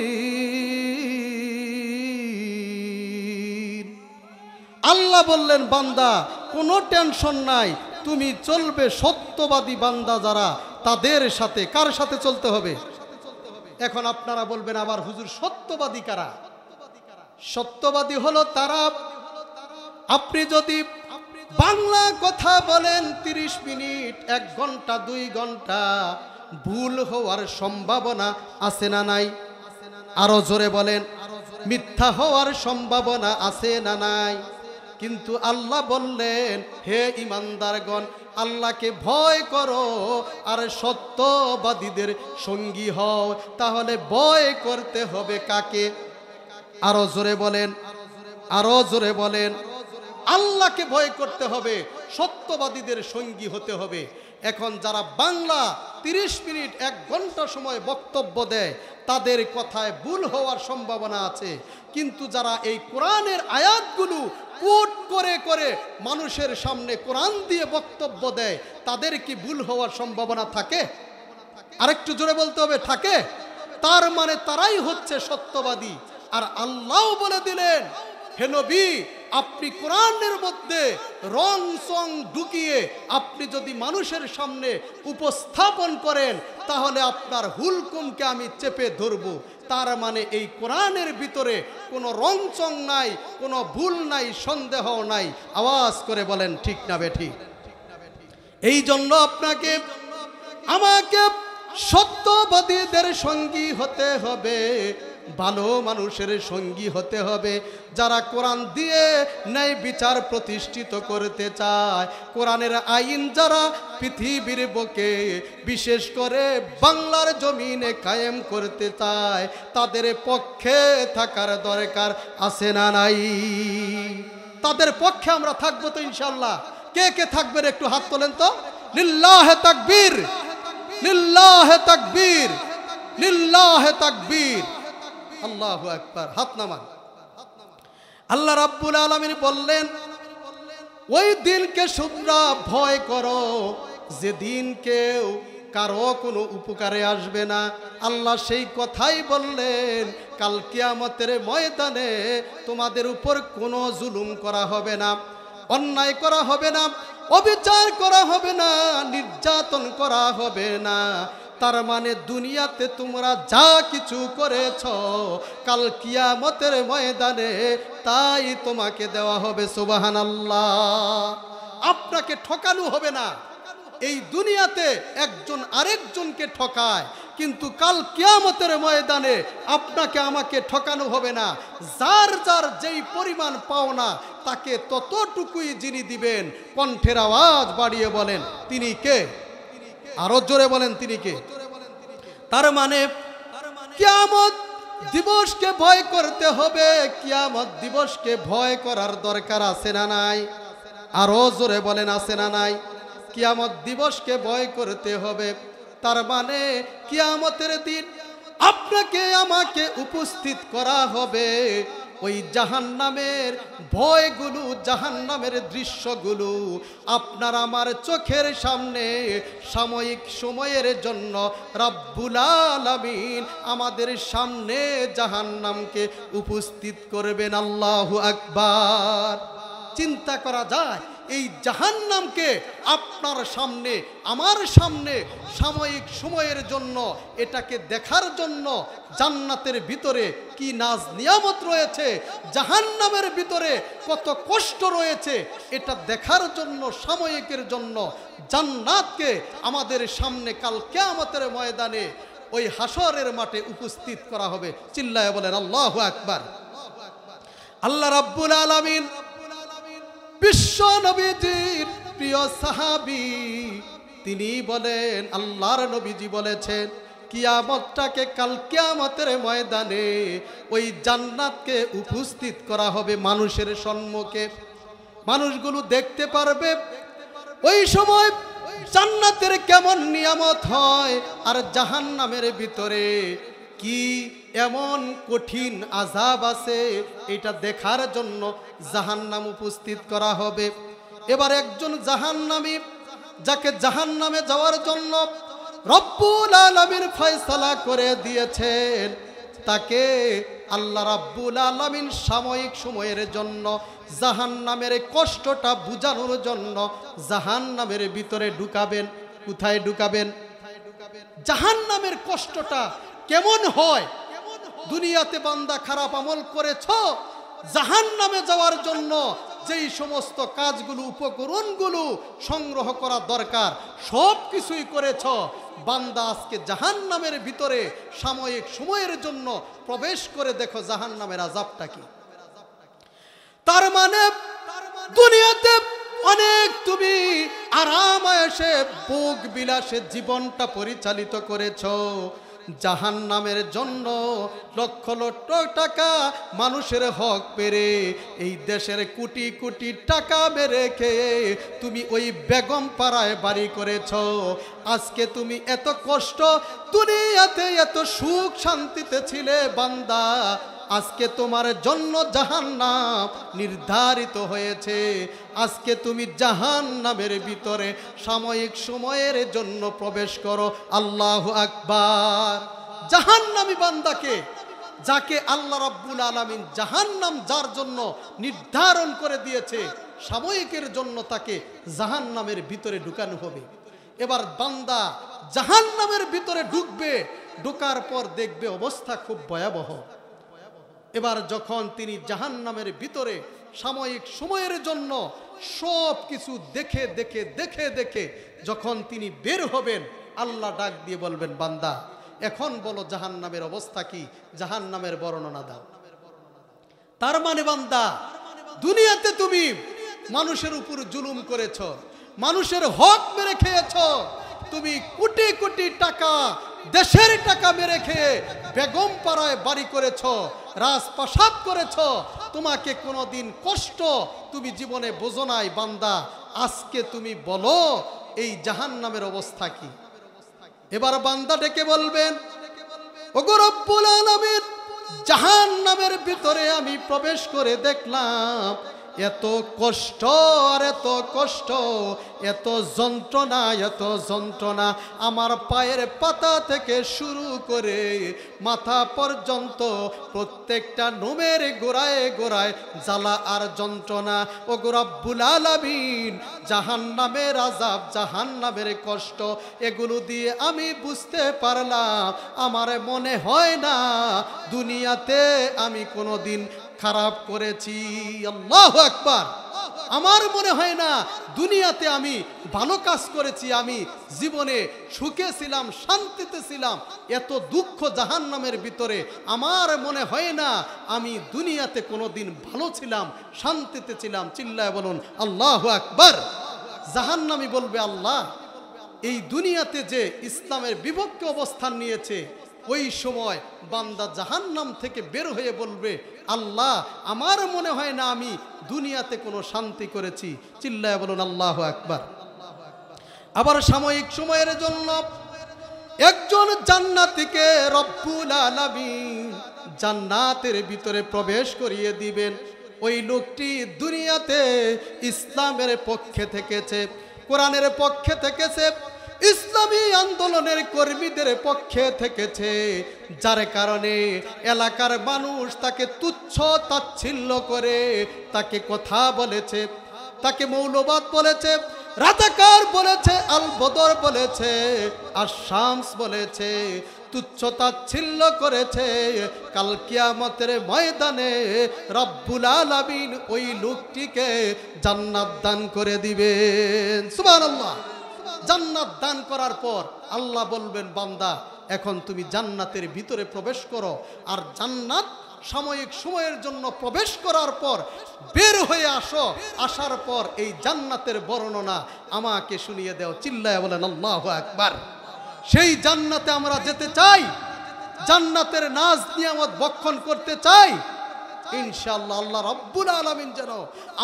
আল্লাহ বললেন, বান্দা কোনো টেনশন নাই, তুমি চলবে সত্যবাদী বান্দা যারা, তাদের সাথে। কার সাথে চলতে হবে? এখন আপনারা বলবেন, আবার হুজুর সত্যবাদী কারা? সত্যবাদী হলো তারা, আপনি যদি বাংলা কথা বলেন 30 মিনিট, 1 ঘন্টা, 2 ঘন্টা, ভুল হওয়ার সম্ভাবনা আছে না নাই? আরো জোরে বলেন। মিথ্যা হওয়ার সম্ভাবনা আছে না নাই? কিন্তু আল্লাহ বললেন, হে ইমানদারগণ, আল্লাহকে ভয় করো আর সত্যবাদীদের সঙ্গী হও। তাহলে ভয় করতে হবে কাকে? আরো জোরে বলেন, আরো জোরে বলেন। আল্লাহকে ভয় করতে হবে, সত্যবাদীদের সঙ্গী হতে হবে। এখন যারা বাংলা 30 মিনিট 1 ঘন্টা সময় বক্তব্য দেয়, তাদের কথায় ভুল হওয়ার সম্ভাবনা আছে, কিন্তু যারা এই কোরআনের আয়াতগুলো কোট করে করে মানুষের সামনে কোরআন দিয়ে বক্তব্য দেয়, তাদের কি ভুল হওয়ার সম্ভাবনা থাকে? আরেকটু জোরে বলতে হবে, থাকে। তার মানে তারাই হচ্ছে সত্যবাদী। আর আল্লাহ বলে দিলেন, হে নবী আপনি কোরআনের মধ্যে রং সং ঢুকিয়ে আপনি যদি মানুষের সামনে উপস্থাপন করেন, তাহলে আপনার হুলকুমকে আমি চেপে ধরব। তার মানে এই কোরআনের ভিতরে কোনো রং চং নাই, কোনো ভুল নাই, সন্দেহ নাই। আওয়াজ করে বলেন ঠিক না বেঠিক? এই জন্য আপনাকে আমাকে সত্যবাদীদের সঙ্গী হতে হবে, ভালো মানুষের সঙ্গী হতে হবে, যারা কোরআন দিয়ে ন্যায় বিচার প্রতিষ্ঠিত করতে চায়। কোরআনের আইন যারা পৃথিবীর বুকে বিশেষ করে বাংলার জমিনে কায়েম করতে চায়, তাদের পক্ষে থাকার দরকার আছে না নাই? তাদের পক্ষে আমরা থাকবো তো ইনশাআল্লাহ। কে কে থাকবেন একটু হাত তোলেন তো। লিল্লাহে তাকবীর, লিল্লাহে তাকবীর, লিল্লাহে তাকবীর, আল্লাহু আকবার। হাত নামান। আল্লাহ রাব্বুল আলামিন বললেন, ওই দিনকে তোমরা ভয় করো যে দিন কেউ কারো কোনো উপকারে আসবে না। আল্লাহ সেই কথাই বললেন, কাল কিয়ামতের ময়দানে তোমাদের উপর কোনো জুলুম করা হবে না, অন্যায় করা হবে না, অবিচার করা হবে না, নির্যাতন করা হবে না। তার মানে দুনিয়াতে তোমরা যা কিছু করেছ, কাল কিয়ামতের ময়দানে তাই তোমাকে দেওয়া হবে। সুবহানাল্লাহ। আপনাকে ঠকানো হবে না। এই দুনিয়াতে একজন আরেকজনকে ঠকায়, কিন্তু কাল কিয়ামতের ময়দানে আপনাকে আমাকে ঠকানো হবে না। যার যার যেই পরিমাণ পাওনা তাকে ততটুকুই যিনি দিবেন। কণ্ঠের আওয়াজ বাড়িয়ে বলেন তিনি কে? আরো জোরে বলেন তিনি কে? তার মানে কিয়ামত দিবসকে ভয় করতে হবে। কিয়ামত দিবসকে ভয় করার দরকার আছে না নাই? আরো জোরে বলেন আছে না নাই? কিয়ামত দিবসকে ভয় করতে হবে। তার মানে কিয়ামতের দিন আপনাকে আমাকে উপস্থিত করা হবে। ওই জাহান্নামের ভয়গুলো, জাহান্নামের দৃশ্যগুলো আপনার আমার চোখের সামনে সাময়িক সময়ের জন্য রব্বুল আলামিন আমাদের সামনে জাহান্নামকে উপস্থিত করবেন। আল্লাহু আকবার। চিন্তা করা যায় এই জাহান্নামকে আপনার সামনে আমার সামনে সাময়িক সময়ের জন্য, এটাকে দেখার জন্য জান্নাতের ভিতরে কি নাজ নিয়ামত রয়েছে, জাহান্নামের ভিতরে কত কষ্ট রয়েছে, এটা দেখার জন্য সাময়িকের জন্য জান্নাতকে আমাদের সামনে কাল কিয়ামতের ময়দানে ওই হাসরের মাঠে উপস্থিত করা হবে। চিল্লায়ে বলেন আল্লাহু আকবার। আল্লাহ রাব্বুল আলামিন বিশ্ব নবীজির প্রিয় সাহাবী তিনি বলেন, আল্লাহর নবীজি বলেছেন, কিয়ামতটাকে কাল কিয়ামতের ময়দানে ওই জান্নাতকে উপস্থিত করা হবে মানুষের সম্মুখে। মানুষগুলো দেখতে পারবে ওই সময় জান্নাতের কেমন নিয়ামত হয় আর জাহান্নামের ভিতরে কি এমন কঠিন আযাব আছে, এটা দেখার জন্য জাহান্নাম উপস্থিত করা হবে। এবার একজন জাহান্নামী, যাকে জাহান্নামে যাওয়ার জন্য রব্বুল আলামিন ফয়সালা করে দিয়েছেন, তাকে আল্লাহ রাব্বুল আলামিন সাময়িক সময়ের জন্য জাহান্নামের কষ্টটা বুঝানোর জন্য জাহান্নামের ভিতরে ঢুকাবেন। কোথায় ঢুকাবেন? জাহান্নামের কষ্টটা কেমন হয়? দুনিয়াতে বান্দা খারাপ আমল করেছ, জাহান্নামে যাওয়ার জন্য যেই সমস্ত কাজগুলো, উপকরণগুলো সংগ্রহ করা দরকার সব কিছুই করেছ। বান্দা আজকে জাহান্নামের ভিতরে সাময়িক সময়ের জন্য প্রবেশ করে দেখো জাহান্নামের আযাবটা কি। তার মানে দুনিয়াতে অনেক তুমি আরামায়েশে ভোগ বিলাসে জীবনটা পরিচালিত করেছ, জাহান্নামের জন্য লক্ষ লক্ষ টাকা মানুষের হক পেরে এই দেশের কোটি কোটি টাকা মেরে খেয়ে তুমি ওই বেগম পাড়ায় বাড়ি করেছ। আজকে তুমি এত কষ্ট দুনিয়াতে এত সুখ শান্তিতে ছিলে বান্দা, আজকে তোমার জন্য জাহান্নাম নির্ধারিত হয়েছে। আজকে তুমি জাহান্নামের ভিতরে সাময়িক সময়ের জন্য প্রবেশ করো। আল্লাহু আকবার। জাহান্নামী বান্দাকে যাকে আল্লাহ রাব্বুল আলামিন জাহান্নাম যার জন্য নির্ধারণ করে দিয়েছে, সাময়িকের জন্য তাকে জাহান্নামের ভিতরে ঢুকানো হবে। এবার বান্দা জাহান্নামের ভিতরে ঢুকবে, ঢোকার পর দেখবে অবস্থা খুব ভয়াবহ। এবার যখন তিনি জাহান্নামের ভিতরে সাময়িক সময়ের জন্য সব কিছু দেখে দেখে দেখে দেখে যখন তিনি বের হবেন, আল্লাহ ডাক দিয়ে বলবেন, বান্দা এখন বলো জাহান্নামের অবস্থা কি, জাহান্নামের বর্ণনা দাও। তার মানে বান্দা, দুনিয়াতে তুমি মানুষের উপর জুলুম করেছ, মানুষের হক মেরে খেয়েছ, তুমি কোটি কোটি টাকা, দেশের টাকা মেরে খেয়ে বেগম পাড়ায় বাড়ি করেছ, রাজপ্রাসাদ করেছ, তোমাকে কোনোদিন কষ্ট তুমি জীবনে বোঝো নাই। বান্দা আজকে তুমি বলো এই জাহান্নামের অবস্থা কি। এবার বান্দা ডেকে বলবেন, ওগো রব্বুল আলামিন, জাহান্নামের ভিতরে আমি প্রবেশ করে দেখলাম এত কষ্ট আর এত কষ্ট, এত যন্ত্রণা, এত যন্ত্রণা, আমার পায়ের পাতা থেকে শুরু করে মাথা পর্যন্ত প্রত্যেকটা নোমের গোড়ায় গোড়ায় জ্বালা আর যন্ত্রণা। ওগো রব্বুল আলামিন, জাহান্নামের আযাব, জাহান্নামের কষ্ট, এগুলো দিয়ে আমি বুঝতে পারলাম আমার মনে হয় না দুনিয়াতে আমি কোনোদিন খারাপ করেছি। আল্লাহু আকবার। আমার মনে হয় না দুনিয়াতে আমি ভালো কাজ করেছি, আমি জীবনে সুখে ছিলাম, শান্তিতে ছিলাম। এত দুঃখ জাহান্নামের ভিতরে, আমার মনে হয় না আমি দুনিয়াতে কোনোদিন ভালো ছিলাম, শান্তিতে ছিলাম। চিল্লায় বলুন আল্লাহু আকবার। জাহান্নামী বলবে, আল্লাহ, এই দুনিয়াতে যে ইসলামের বিপক্ষে অবস্থান নিয়েছে, ওই সময় বান্দা জাহান্নাম থেকে বের হয়ে বলবে, আল্লাহ, আমার মনে হয় না আমি দুনিয়াতে কোনো শান্তি করেছি। চিল্লায় বলুন আল্লাহু আকবার। আবার সাময়িক সময়ের জন্য একজন জান্নাতীকে রব্বুল আলামিন জান্নাতের ভিতরে প্রবেশ করিয়ে দিবেন। ওই লোকটি দুনিয়াতে ইসলামের পক্ষে থেকেছে, কোরআনের পক্ষে থেকেছে, ইসলামী আন্দোলনের কর্মীদের পক্ষে থেকেছে, যার কারণে এলাকার মানুষ তাকে তুচ্ছ তাচ্ছিল্য করে তাকে কথা বলেছে, তাকে মৌলবাদ বলেছে, রাজাকার বলেছে, আল বদর বলেছে, আর শামস বলেছে, তুচ্ছ তাচ্ছিল্য করেছে। কাল কিয়ামতের ময়দানে রব্বুল আলামিন ওই লোকটিকে জান্নাত দান করে দিবেন। সুবহানাল্লাহ। জান্নাত দান করার পর আল্লাহ বলবেন, বান্দা এখন তুমি জান্নাতের ভিতরে প্রবেশ করো। আর জান্নাত সাময়িক সময়ের জন্য প্রবেশ করার পর বের হয়ে আসো, আসার পর এই জান্নাতের বর্ণনা আমাকে শুনিয়ে দাও। চিল্লায় বলেন আল্লাহু আকবার। সেই জান্নাতে আমরা যেতে চাই, জান্নাতের নাজ নিয়ামত ভক্ষণ করতে চাই। ইনশাআল্লাহ আল্লাহ রাব্বুল আলামিন যেন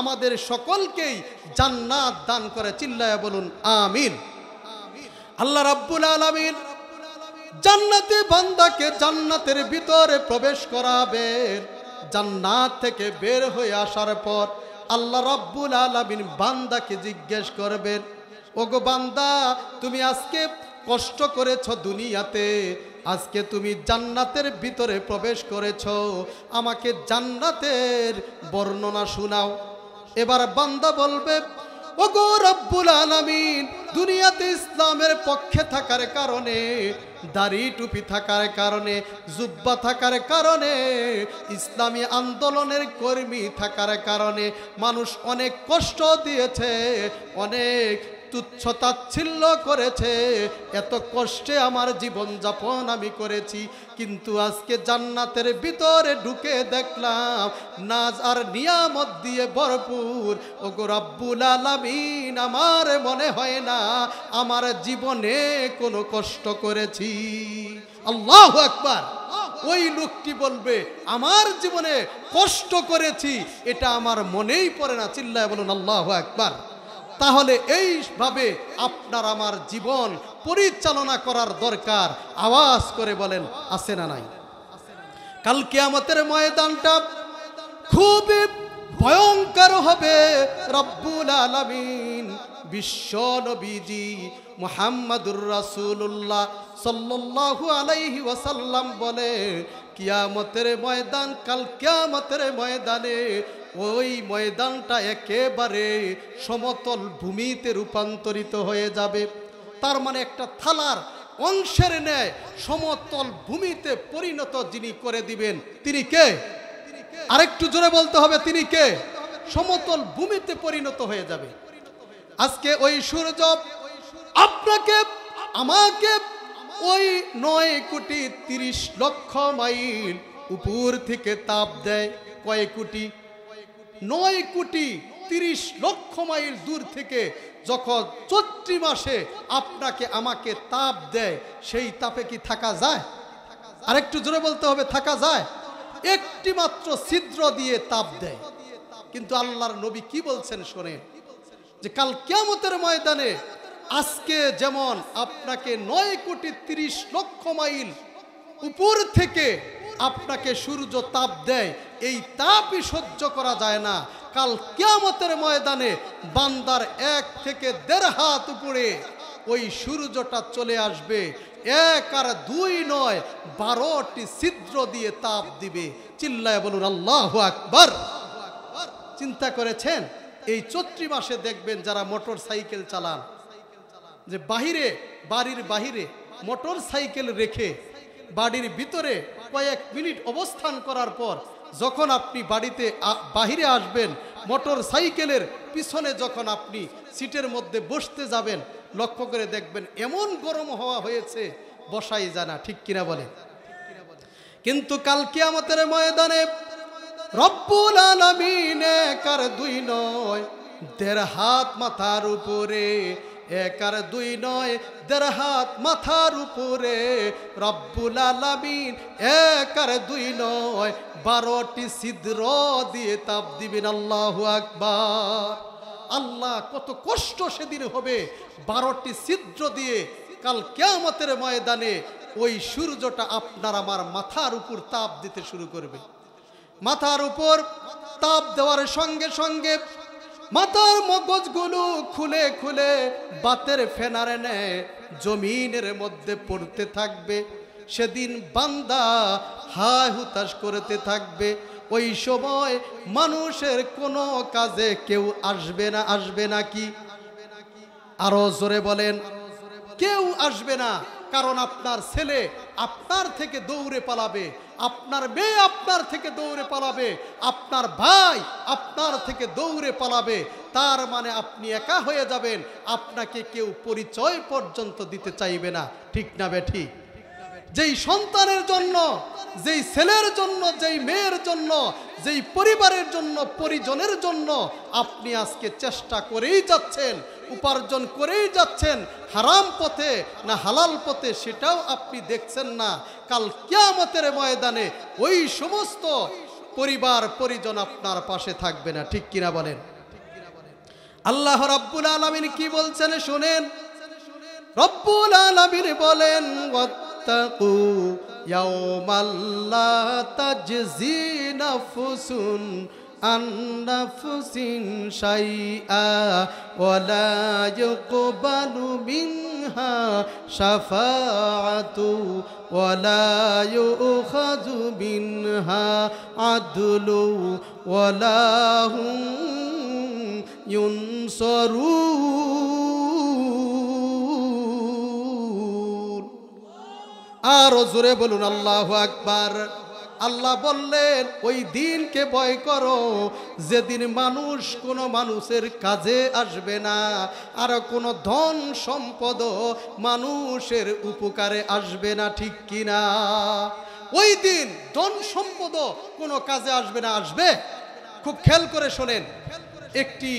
আমাদের সকলকেই জান্নাত দান করে। চিল্লায়া বলুন আমিন। আল্লাহ রাব্বুল আলামিন জান্নাতি বান্দাকে জান্নাতের ভিতরে প্রবেশ করাবেন। জান্নাত থেকে বের হয়ে আসার পর আল্লাহ রাব্বুল আলামিন বান্দাকে জিজ্ঞেস করবেন, ওগো বান্দা, তুমি আজকে কষ্ট করেছো দুনিয়াতে, আজকে তুমি জান্নাতের ভিতরে প্রবেশ করেছো, আমাকে জান্নাতের বর্ণনা শোনাও। এবার বান্দা বলবে, ওগো রব্বুল আলামিন, দুনিয়াতে ইসলামের পক্ষে থাকার কারণে, দাড়ি টুপি থাকার কারণে, জুব্বা থাকার কারণে, ইসলামী আন্দোলনের কর্মী থাকার কারণে মানুষ অনেক কষ্ট দিয়েছে, অনেক তুচ্ছ তাচ্ছিল্য করেছে, এত কষ্টে আমার জীবন যাপন আমি করেছি। কিন্তু আজকে জান্নাতের ভিতরে ঢুকে দেখলাম নাজ আর নিয়ামত দিয়ে ভরপুর। ওগো রব্বুল আলামিন, আমার মনে হয় না আমার জীবনে কোনো কষ্ট করেছি। আল্লাহু আকবার। ওই লোকটি বলবে, আমার জীবনে কষ্ট করেছি এটা আমার মনেই পড়ে না। চিল্লায় বলুন আল্লাহু আকবার। তাহলে এইভাবে আপনার আমার জীবন পরিচালনা করার দরকার। আওয়াজ করে বলেন, আছে না নাই? কাল কিয়ামতের ময়দানটা খুবই ভয়ঙ্কর হবে। রব্বুল আলামিন বিশ্ব নবীজি মুহাম্মাদুর রাসূলুল্লাহ সাল্লাল্লাহু আলাইহি ওয়াসাল্লাম বলে, কিয়ামতের ময়দান, কাল কিয়ামতের ময়দানে ওই ময়দানটা একেবারে সমতল ভূমিতে রূপান্তরিত হয়ে যাবে। তার মানে একটা থালার অংশের ন্যায় সমতল ভূমিতে পরিণত যিনি করে দিবেন তিনি কে? আরেকটু জোরে বলতে হবে, তিনি কে? সমতল ভূমিতে পরিণত হয়ে যাবে। আজকে ওই সূর্য আপনাকে আমাকে ওই 9,30,00,000 মাইল উপর থেকে তাপ দেয়। কয় কোটি? 9,30,00,000 মাইল দূর থেকে যখন চৈত্র মাসে আপনাকে আমাকে তাপ দেয়, সেই তাপে কি থাকা যায়? আরেকটু জোরে বলতে হবে, থাকা যায়? একটি মাত্র ছিদ্র দিয়ে তাপ দেয়। কিন্তু আল্লাহর নবী কি বলছেন শোনেন, যে কাল কিয়ামতের ময়দানে আজকে যেমন আপনাকে 9,30,00,000 মাইল উপর থেকে আপনাকে সূর্য তাপ দেয়, এই তাপই সহ্য করা যায় না। কাল কিয়ামতের ময়দানে বান্দার 1 থেকে 1.5 হাত উপরে ওই সূর্যটা চলে আসবে। 1 আর 2 নয়, 12টি ছিদ্র দিয়ে তাপ দিবে। চিল্লায় বলুন আল্লাহু আকবার। চিন্তা করেছেন এই চৈত্র মাসে দেখবেন যারা মোটর সাইকেল চালান, যে বাড়ির বাহিরে মোটর সাইকেল রেখে বাড়ির ভিতরে কয়েক মিনিট অবস্থান করার পর যখন আপনি বাড়িতে বাহিরে আসবেন, মোটর সাইকেলের পিছনে যখন আপনি সিটের মধ্যে বসতে যাবেন, লক্ষ্য করে দেখবেন এমন গরম হাওয়া হয়েছে বসাই যায় না, ঠিক কিনা বলেন? কিন্তু কাল কিয়ামতের ময়দানে রব্বুল আলামিন 1 আর 2 নয়, 1.5 হাত মাথার উপরে, 1 আর 2 নয়, 1.5 হাত মাথার উপরে রব্বুল আলামিন 1 আর 2 নয়, 12টি ছিদ্র দিয়ে তাপ দিবেন। আল্লাহু আকবার। আল্লাহ কত কষ্ট সেদিন হবে, 12টি ছিদ্র দিয়ে কাল কিয়ামতের ময়দানে ওই সূর্যটা আপনার আমার মাথার উপর তাপ দিতে শুরু করবে। মাথার উপর তাপ দেওয়ার সঙ্গে সঙ্গে মাথার মগজগুলো খুলে খুলে বাতের ফেনারে নেয় জমিনের মধ্যে পড়তে থাকবে। সেদিন বান্দা হায় হুতাশ করতে থাকবে। ওই সময় মানুষের কোনো কাজে কেউ আসবে না। আসবে নাকি? আরো জোরে বলেন, কেউ আসবে না। কারণ আপনার ছেলে আপনার থেকে দৌড়ে পালাবে, আপনার মেয়ে আপনার থেকে দৌড়ে পালাবে, আপনার ভাই আপনার থেকে দৌড়ে পালাবে। তার মানে আপনি একা হয়ে যাবেন, আপনাকে কেউ পরিচয় পর্যন্ত দিতে চাইবে না, ঠিক না বেঠি? যেই সন্তানের জন্য, যেই ছেলের জন্য, যেই মেয়ের জন্য, যেই পরিবারের জন্য, পরিজনের জন্য আপনি আজকে চেষ্টা করেই যাচ্ছেন, উপার্জন করেই যাচ্ছেন, হারাম পথে না হালাল পথে সেটাও আপনি দেখছেন না। কাল কিয়ামতের ময়দানে ওই সমস্ত পরিবার পরিজন আপনার পাশে থাকবে না, ঠিক কিনা বলেন? আল্লাহ রাব্বুল আলামিন কি বলছেন শুনেন। রব্বুল আলামিন বলেন, ওয়াত্তাকু ইয়াওমাল লা তাজজি নাফসুন আন নাফসিন শাইআ ওয়ালা ইউকবালু মিনহা শাফাআতু ওয়ালা ইউখাযু মিনহা আদলু ওয়ালা হুম ইউনসারুন। আরো জোরে বলুন আল্লাহু আকবার। আল্লাহ বললেন ওই দিনকে ভয় করো যেদিন মানুষ কোনো মানুষের কাজে আসবে না, আর কোনো ধন সম্পদ মানুষের উপকারে আসবে না, ঠিক কিনা? ওই দিন ধন সম্পদ কোনো কাজে আসবে না। আসবে? খুব খেয়াল করে শোনেন, একটি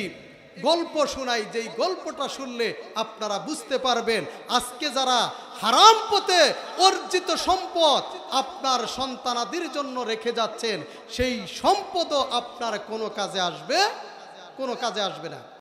গল্প শোনাই, যেই গল্পটা শুনলে আপনারা বুঝতে পারবেন আজকে যারা হারাম পথে অর্জিত সম্পদ আপনার সন্তানাদির জন্য রেখে যাচ্ছেন, সেই সম্পদও আপনার কোনো কাজে আসবে? কোনো কাজে আসবে না।